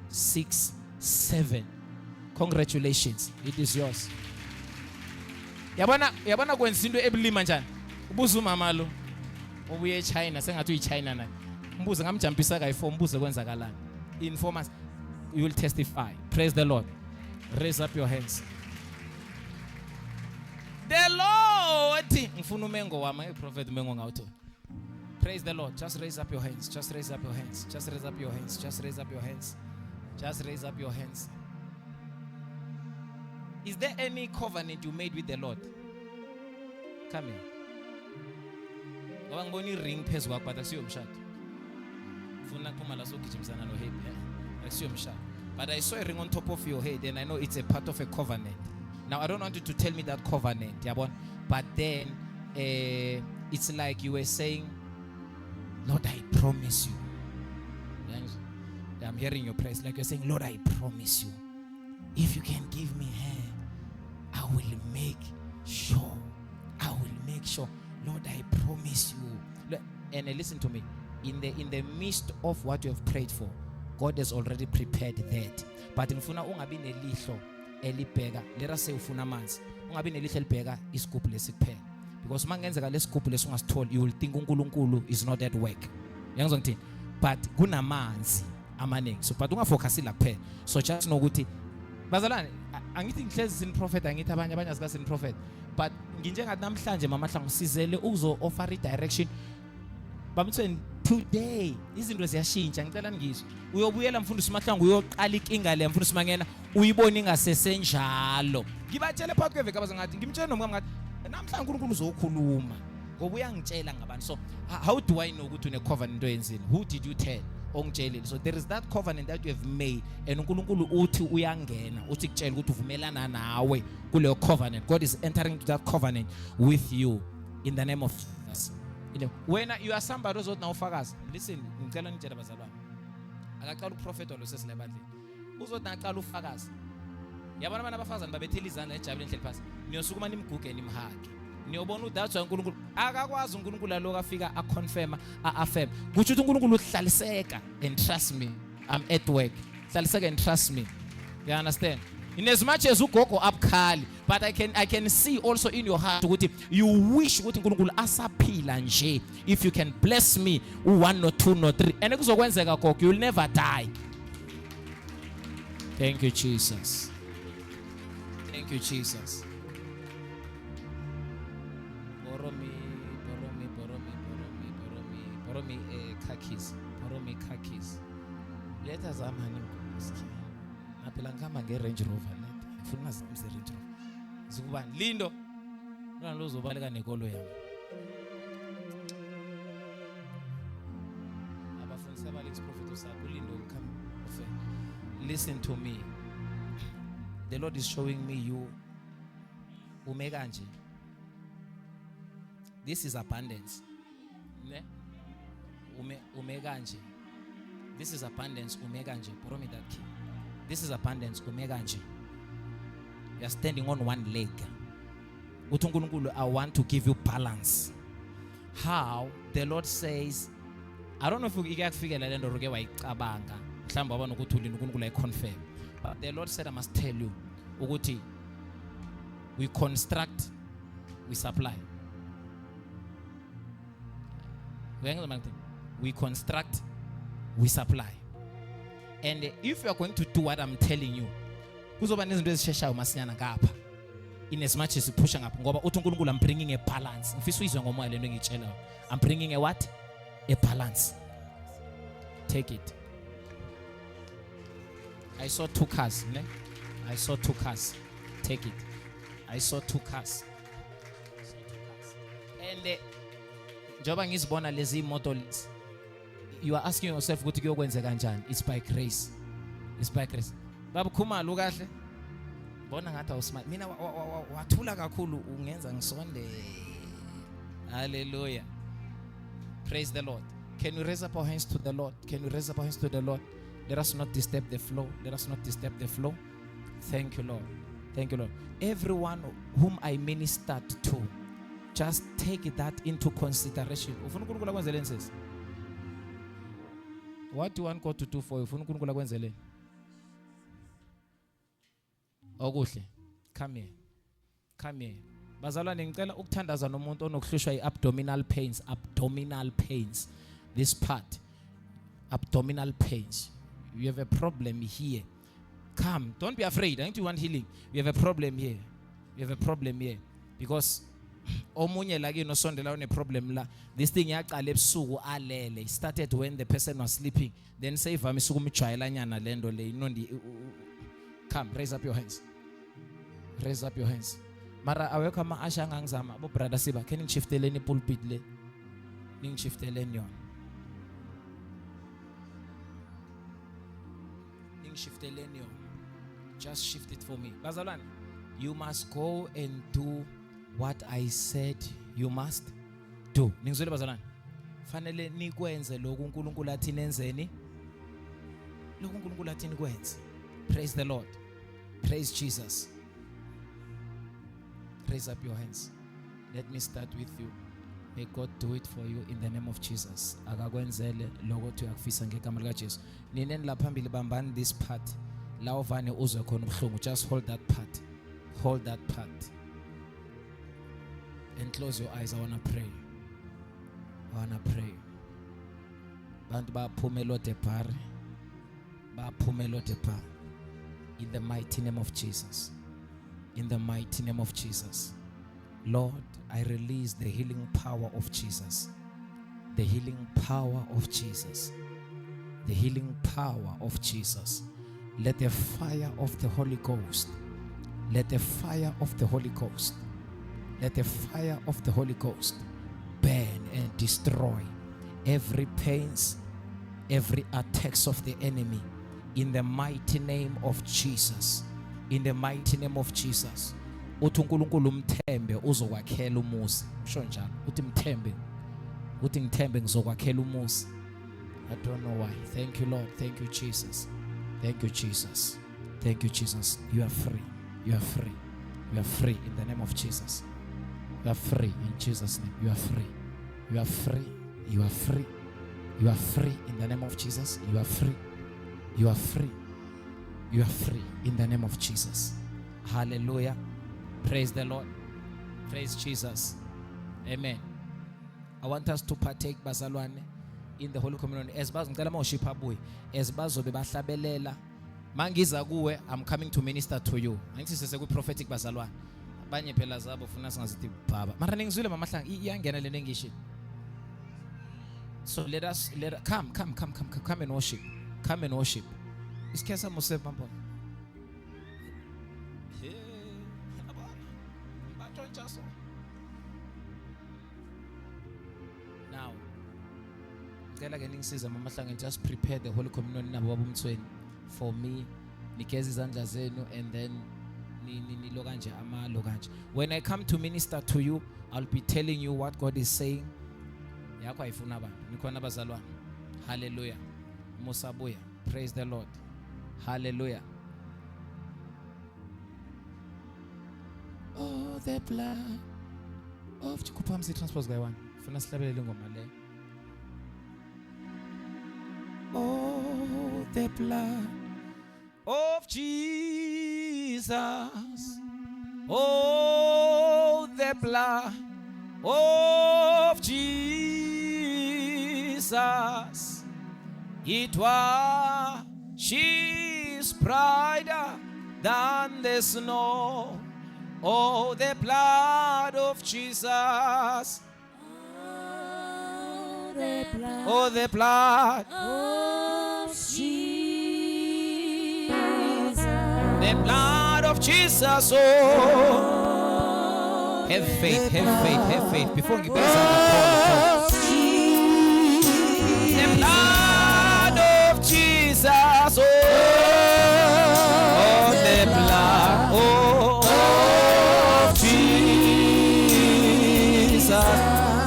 6 7. Congratulations, it is yours. Yabona kwenza into ebulima njani ubuza umama lo obuye eChina sengathi uyiChina naye umbuze ngamjampisa kayi4 umbuze kwenzakalani inform us. You will testify. Praise the Lord. Raise up your hands. The Lord ngifuna umengo wami prophet umengo ngawutho. Praise the Lord. Just raise up your hands. Just raise up your hands. Just raise up your hands. Just raise up your hands. Just raise up your hands. Is there any covenant you made with the Lord? Come here. Ngoba ngibona iring phezu kwakho but akusiyo umshado. Ufuna kuphuma la sogijimisana no happy. Akusiyo umshado. But I saw a ring on top of your head and I know it's a part of a covenant. Now I don't want you to tell me that covenant, yabona. But then it's like you were saying, Lord, I promise you. I'm hearing your praise. Like you're saying, Lord, I promise you. If you can give me hair, I will make sure. I will make sure. Lord, I promise you. And listen to me. In the midst of what you have prayed for, God has already prepared that. But ngifuna ungabi nelihlo elibheka. Let us say ufuna amanzi. Ungabi nelihlo elibheka isigubhu lesikuphela. Because mangenzeka lesigubhu lesungasitholi, you will think uNkulunkulu is not at work. Yangizongithini? but kunamanzi amaningi. So but ungafocus la kuphela. So just know ukuthi bazalwane angithi ngihlezi sin prophet angithi abanye asika sin prophet, but nginjengathi namhlanje mama Hlangu sizele uzo offer direction. Bamthweni today izinto ziyashintsha, ngicela ngizwe uyobuyela mfundisi Mahlangu uyoqala inkinga le mfundisi Mangena uyibona ingasesenjalo. Ngibatshele phakathi kweveke abazengathi ngimtshela nomngane ngathi namhlanje uNkulunkulu uzokhuluma ngoba uyangitshela ngabantu. So how do I know ukuthi une covenant oyenzini? Who did you tell? Ongitshelile. So there is that covenant that you have made, and uNkulunkulu uthi uyangena uthi kutshela ukuthi uvumelana nawe kuleyo covenant. God is entering into that covenant with you in the name of Jesus. When you are somebody who's not ufakazi, listen, ngicela ngitshela bazalwane, akaqala uprofeta lo sesilebandleni uzothi naqala ufakazi. Yabona abantu abafazana babethela izandla ejabuleni hleli phansi, niyosukuma nimguge nimhage, niyobona udathi uNkulunkulu akakwazi uNkulunkulu aloku afika aconfirm affirm kuthi uNkulunkulu uhlaliseka, and trust me, I'm at work, hlaliseka and trust me. You understand? In as much as ugogo abukhali, but I can see also in your heart ukuthi you wish ukuthi uNkulunkulu asaphila nje. If you can bless me 1 no 2 no 3 and kuzokwenzeka gogo, you'll never die. Thank you Jesus. Thank you Jesus. Boromi khakis. Let us amani Nkosi. Naphela ngihamba nge-Range Rover leta. Ngifuna ngazimse Range Rover. Zikubani Lindo. Lona lozobaleka nekolo yami. Abafundisi abalex prophet usapho Lindo come. Listen to me. The Lord is showing me you umekanje. This is abundance. Ne? Umekanje. This is abundance umekanje. Borrow me that key. This is abundance umekanje. You are standing on one leg. Uthunkulukulu, I want to give you balance. How? The Lord says, I don't know if you can figure it out or get why kabanga. Mhlamba abantu ukuthi uNkulunkulu confirm. But the Lord said I must tell you ukuthi we construct, we supply. We construct, we supply. And if you are going to do what I'm telling you, kuzoba nezinto ezisheshayo masinyana ngapha. In as much as you pushing up ngoba uthi uNkulunkulu I'm bringing a balance. Ngifisa uyizwe ngomoya lento engitshela. I'm bringing a what? A balance. Take it. I saw 2 cars, ne? I saw 2 cars. Take it. I saw 2 cars. And njoba ngizibona lezi imoto lezi, you are asking yourself ukuthi kuyokwenza kanjani? It's by grace. It's by grace. Baba Khumalo ukahle? Bona ngathi awusmile. Mina wathula kakhulu ungenza ngisonde. Hallelujah. Praise the Lord. Can we raise up our hands to the Lord? Can we raise up our hands to the Lord? Let us not disturb the flow. Let us not disturb the flow. Thank you, Lord. Thank you, Lord. Everyone whom I ministered to, just take that into consideration. What do you want God to do for you? Okuhle. Come here. Come here. Bazalwane ngicela ukuthandaza nomuntu onokuhlushwa abdominal pains, abdominal pains. This part, abdominal pains. You have a problem here. Come, don't be afraid. I think you want healing. You have a problem here. You have a problem here because omunye lagi no sondela one problem la. This thing yaqala ebusuku alele. Started when the person was sleeping. Then say vami sukumjwayela nyana lendo le inondi. Come, raise up your hands. Raise up your hands. Mara aweka ama asha ngangizama bo brother Siba, can you shifteleni pulpit le? Ning shifteleni yon. Ning shifteleni yon. Just shift it for me. Bazalwane, you must go and do what I said you must do. Ningizwele bazalwane. Fanele nikwenze lokhu uNkulunkulu athi nenzeni. Lokhu uNkulunkulu athi nikwenze. Praise the Lord. Praise Jesus. Raise up your hands. Let me start with you. May God do it for you in the name of Jesus. Akakwenzele lokho uthi uyakufisa ngegama lika Jesu. Nineni la phambili bambani this part. La ovane uzwe khona ubuhlungu. Just hold that part. Hold that part. And close your eyes. I want to pray. I want to pray. Bantu baphumela odebhare. Baphumela odebhare. In the mighty name of Jesus. In the mighty name of Jesus. Lord, I release the healing power of Jesus. The healing power of Jesus. The healing power of Jesus. Let the fire of the Holy Ghost. Let the fire of the Holy Ghost. Let the fire of the Holy Ghost burn and destroy every pains, every attacks of the enemy. In the mighty name of Jesus. In the mighty name of Jesus. Uthi uNkulunkulu umthembe uzokwakhela umuzi. Usho njalo. Uthi mthembe. Uthi ngithembe ngizokwakhela umuzi. I don't know why. Thank you, Lord. Thank you, Jesus. Thank you, Jesus. Thank you, Jesus. You are free. You are free. You are free in the name of Jesus. You are free in Jesus' name. You are free. You are free. You are free. You are free in the name of Jesus. You are free. You are free. You are free in the name of Jesus. Hallelujah. Praise the Lord. Praise Jesus. Amen. I want us to partake, bazalwane, in the Holy Communion. As ngicela mawushipha abuye. As bazobe bahlabelela. Mangiza kuwe, I'm coming to minister to you. Angithi sese prophetic bazalwane. Abanye phela zabo funa singazithi baba. Mara ningizwile mama Hlanga iyangena le nengisho. So let us come and worship. Come and worship. Isikhathi samuse mama. Now, ngicela ke ningisiza mama Hlanga, just prepare the Holy Communion nabo babumthweni for me. Nikeza izandla zenu and then nilo kanje amalo kanje. When I come to minister to you, I'll be telling you what God is saying. Yakho ayifuna abantu. Nikhona bazalwane. Hallelujah. Musabuya. Praise the Lord. Hallelujah. Oh, the blood of Kupamsi transpose guy one. Funa sihlabelele ngoma le. Oh, the blood of Jesus. Oh, the blood of Jesus. It was she's brighter than the snow. Oh, the blood of Jesus. Oh, the blood of Jesus. The blood of Jesus. Oh, have faith, have faith, have faith. Before you begin, the blood of Jesus. Oh, the blood of Jesus.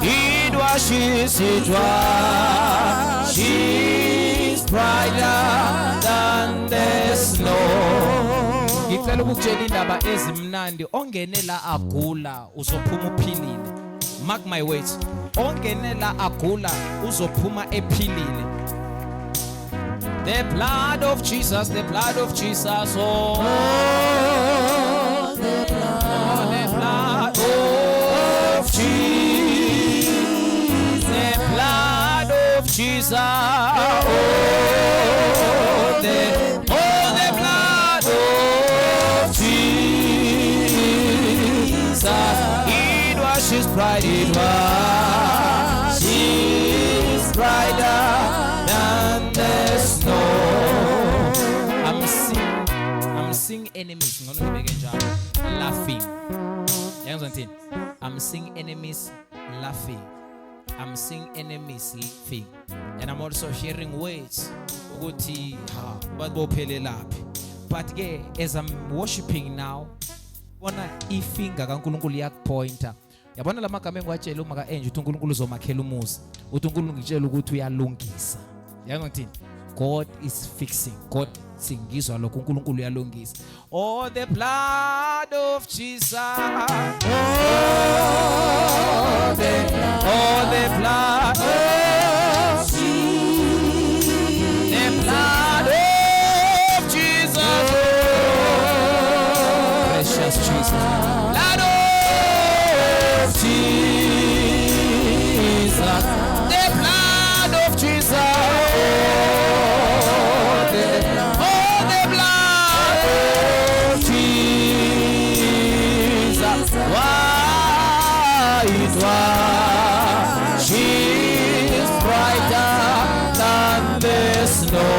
It washes, it was. She's brighter than the snow. Ngicela ukutshela indaba ezimnandi. Ongene la agula uzophuma uphilile. Mark my words. Ongene la agula uzophuma ephilile. The blood of Jesus, the blood of Jesus. Oh, The blood the blood of Jesus. The blood of Jesus. Oh, the blood of Jesus. It washes bright, it washes brighter than the snow. I'm seeing enemies. Laughing. I'm seeing enemies laughing. I'm seeing enemies laughing. And I'm also hearing words. But as I'm worshiping now, bona ifinger kaNkulunkulu yakpointer. Yabona la magama engwatshela umaka enje uthi uNkulunkulu uzomakhela umuzi. Uthi uNkulunkulu ngitshela ukuthi uyalungisa. Yabo ngithini? God is fixing. God singizwa lokho uNkulunkulu uyalungisa. Oh, the blood of Jesus. Oh, the blood of Jesus. The blood of Jesus. Precious Jesus. Blood of Jesus. The blood of Jesus. it washes brighter than the snow.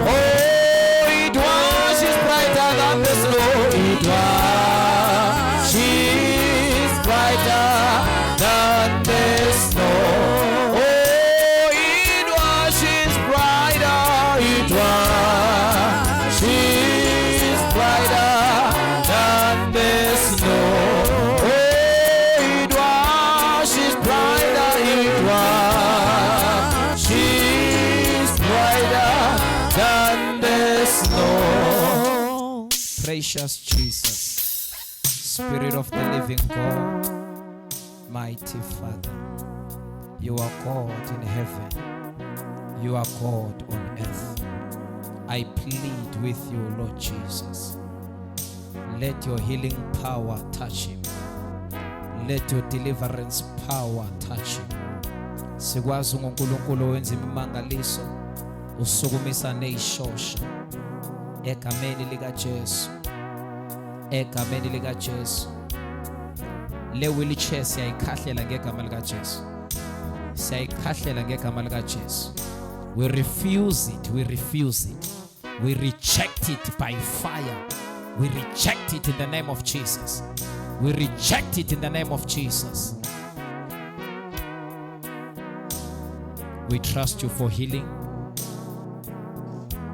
Oh, it washes brighter than the snow. It washes brighter than the snow. Oh, it washes brighter. It washes brighter than the snow. Oh, it washes brighter. It washes brighter than the snow. Precious Jesus, Spirit of the living God, mighty Father, you are God in heaven, you are God on earth. I plead with you, Lord Jesus, let your healing power touch him. Let your deliverance power touch him. Sikwazi uNkulunkulu wenza imimangaliso, usukumisa nezishosha egameni lika Jesu. Egameni lika Jesu. Le wheelchair siyayikhahlela ngegama lika Jesu. Siyayikhahlela ngegama lika Jesu. We refuse it, we refuse it. We reject it by fire. We reject it in the name of Jesus. We reject it in the name of Jesus. We trust you for healing.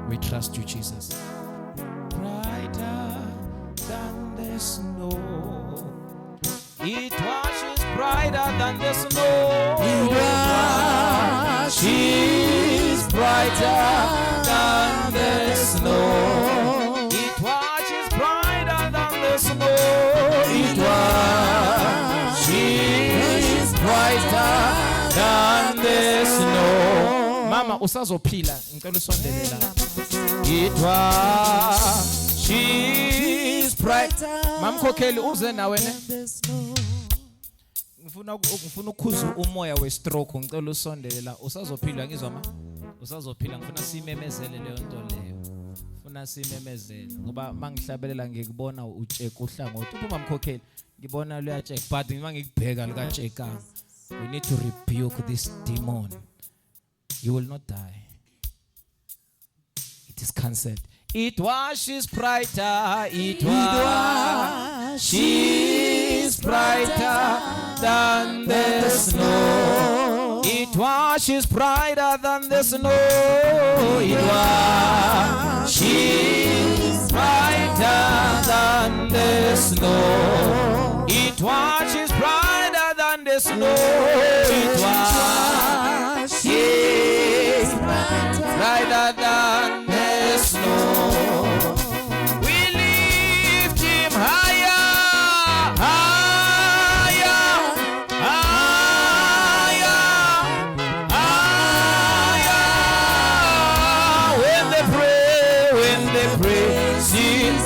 We trust you, Jesus. Brighter than the snow. It washes brighter than the snow. It washes brighter than the snow. It washes brighter than the snow. It washes brighter than the snow. Mama, usazophila ngicela usondelela. It washes brighter. Mamkhokheli uze nawe ne? Ngifuna ukukhuza umoya we-stroke, ngicela usondelela. Usazophila ngizwa ma? Usazophila, ngifuna simemezele leyo nto leyo. Ngifuna simemezele ngoba mangihlabelela ngikubona utsheka uhlangothi. Uphuma mkhokheli, ngibona lo yatsheka but mangikubheka likatsheka. We need to rebuke this demon. You will not die. It is cancelled. It washes brighter. It washes brighter than the snow. It washes brighter than the snow. It washes brighter than the snow. It washes brighter than the snow. It washes brighter than the snow. We lift him higher, higher, higher, higher. When they pray, sing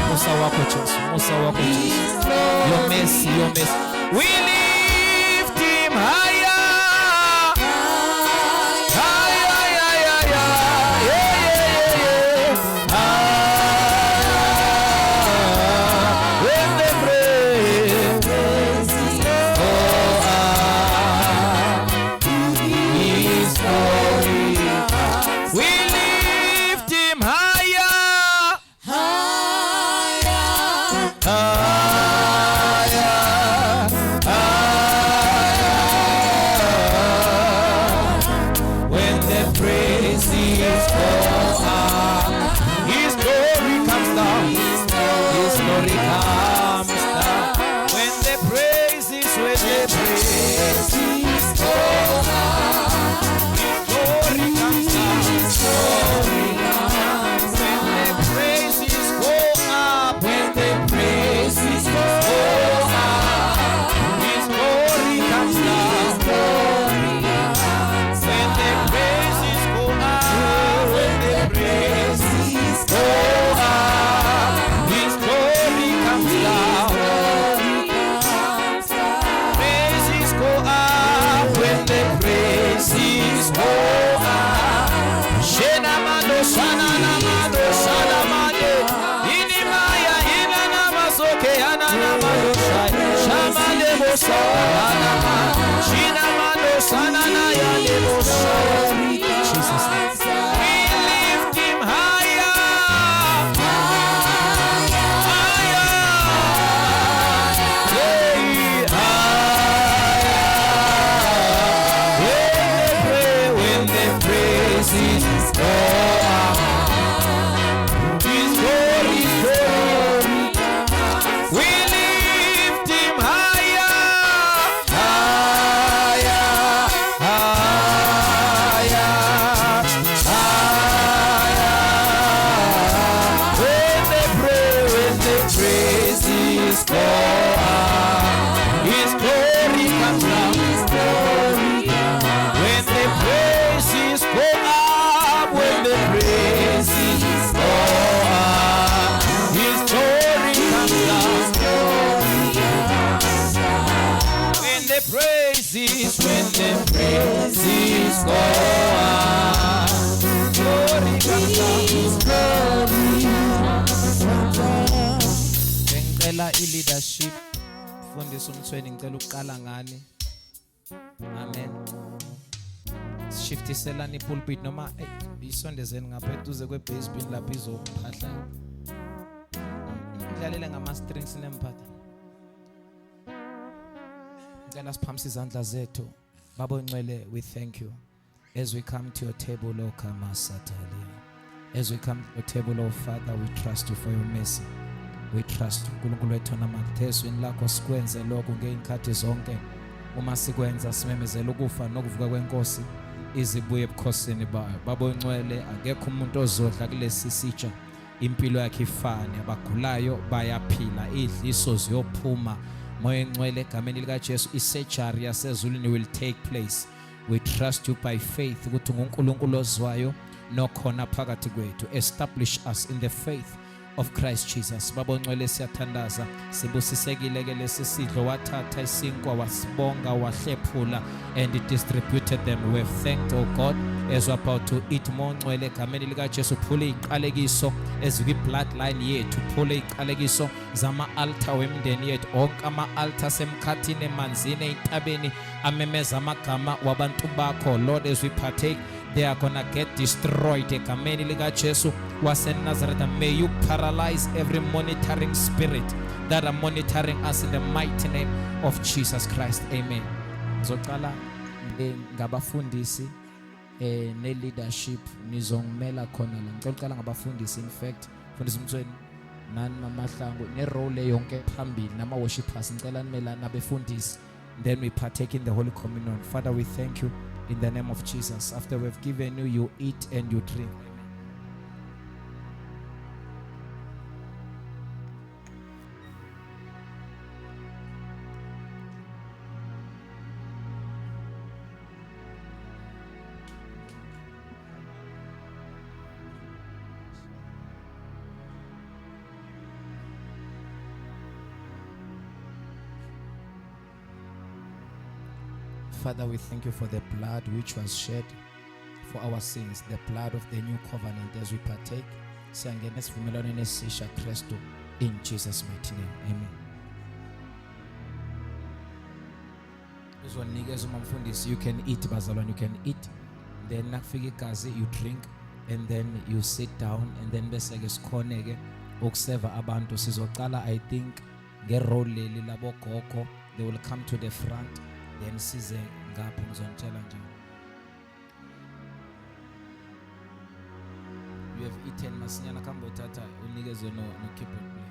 Musa wako Yesu, your mercy, your mercy. We lift him higher. Pray. lift him higher. When the praises go up, His glory, we lift him higher, higher, higher, higher. When the praises go up, His glory comes down. When the praises go up, when the praises go up, His glory comes down. When the praises go up, glory comes down. Ngicela i-leadership, fundisa umthweni, ngicela uqala ngani. Amen. Shiftiselani pulpit noma isondezeni ngapha eduze kwe-bass bin lapho izophahla. Idlalela ngama-strings nempatha. Ngicela siphamise izandla zethu. Baba Ncwele, we thank you. As we come to your table, O Kama Satalia. As we come to your table, O Father, we trust you for your mercy. We trust uNkulunkulu wethu namathezweni lakho sikwenze lokho ngey'nkathi zonke. Uma sikwenza simemezela ukufa nokuvuka kwenkosi izibuye ebukhosini bayo. Baba Ncwele, akekho umuntu ozodla kulesi sitsha impilo yakhe ifane. Abagulayo bayaphila, idliso ziyophuma. Moya Ncwele, egameni likaJesu, i-surgery yasezulwini will take place. We trust you by faith ukuthi nguNkulunkulu ozwayo nokhona phakathi kwethu. Establish us in the faith of Christ Jesus. Baba Ncwele, siyathandaza, sibusisekile ke lesi sidlo, wathatha isinkwa wasibonga wahlephula and he distributed them. We have thanked, oh God, as we're about to eat more. Ncwele, egameni likaJesu, phule iqalekiso ezikwi-bloodline yethu, phule iqalekiso zama-altar wemndeni yethu, onke ama-altar semkhathini, emanzini, ey'ntabeni amemeza amagama wabantu bakho. Lord, as we partake, they are gonna get destroyed. Egameni likaJesu waseNazareth, may you paralyze every monitoring spirit that are monitoring us in the mighty name of Jesus Christ. Amen. Zoqala ngabafundisi ne-leadership nizongimela khona la. Ngicela uqala ngabafundisi, in fact fundisa umthweni nani Mahlangu ne-role yonke phambili nama-worshipers, ngicela nimelana nabefundisi, then we partake in the Holy Communion. Father, we thank you in the name of Jesus. After we've given you, you eat and you drink. Father, we thank you for the blood which was shed for our sins, the blood of the new covenant. As we partake, siyangena esivumelwaneni nesisha Kristu, in Jesus' mighty name. Amen. Uzonikeza umfundisi, you can eat bazalwane, you can eat, then nakufika igazi you drink, and then you sit down, and then bese ke sikhoneke ukuseva abantu. Sizoqala I think ngerole leli labo gogo, they will come to the front, then size ngapha ngizonitshela nje. You have eaten masinyana kambo tata unikeze no keyboard play.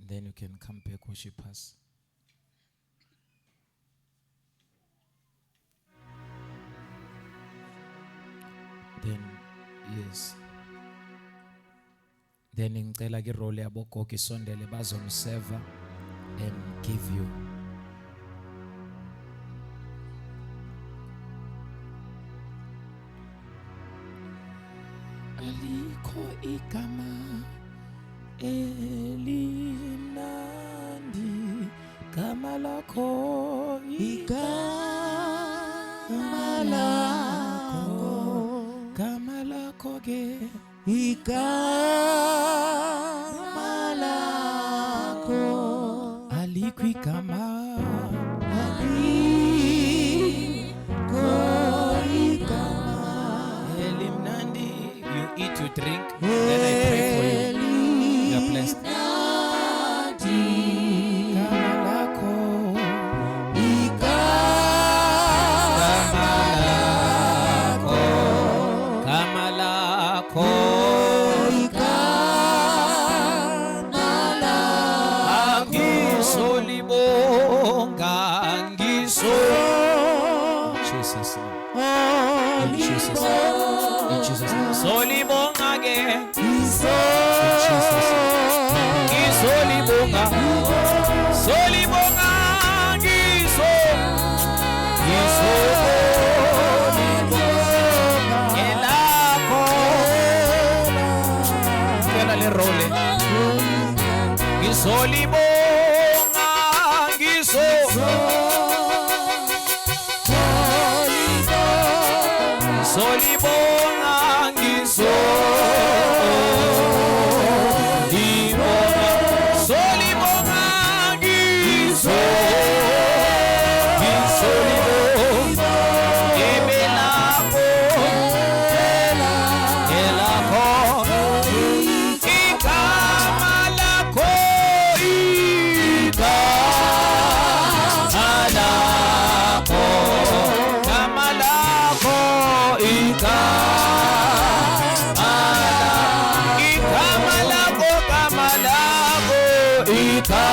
Then you can come back, worship us. Then, yes. Then ngicela ke role yabo gogo isondele bazomserva and give you. Aliko igama elimnandi Gama lakho igama lakho, Gama lakho ke igama lakho, alikho igama alikho igama elimnandi. You eat, you drink, then I pray for you. You are blessed. Gama lakho Gama lakho Angisolibonga Jesus. In Jesus. In Jesus. Solibonga ke Jesus. Solibonga elakho kela le role Solibonga Ika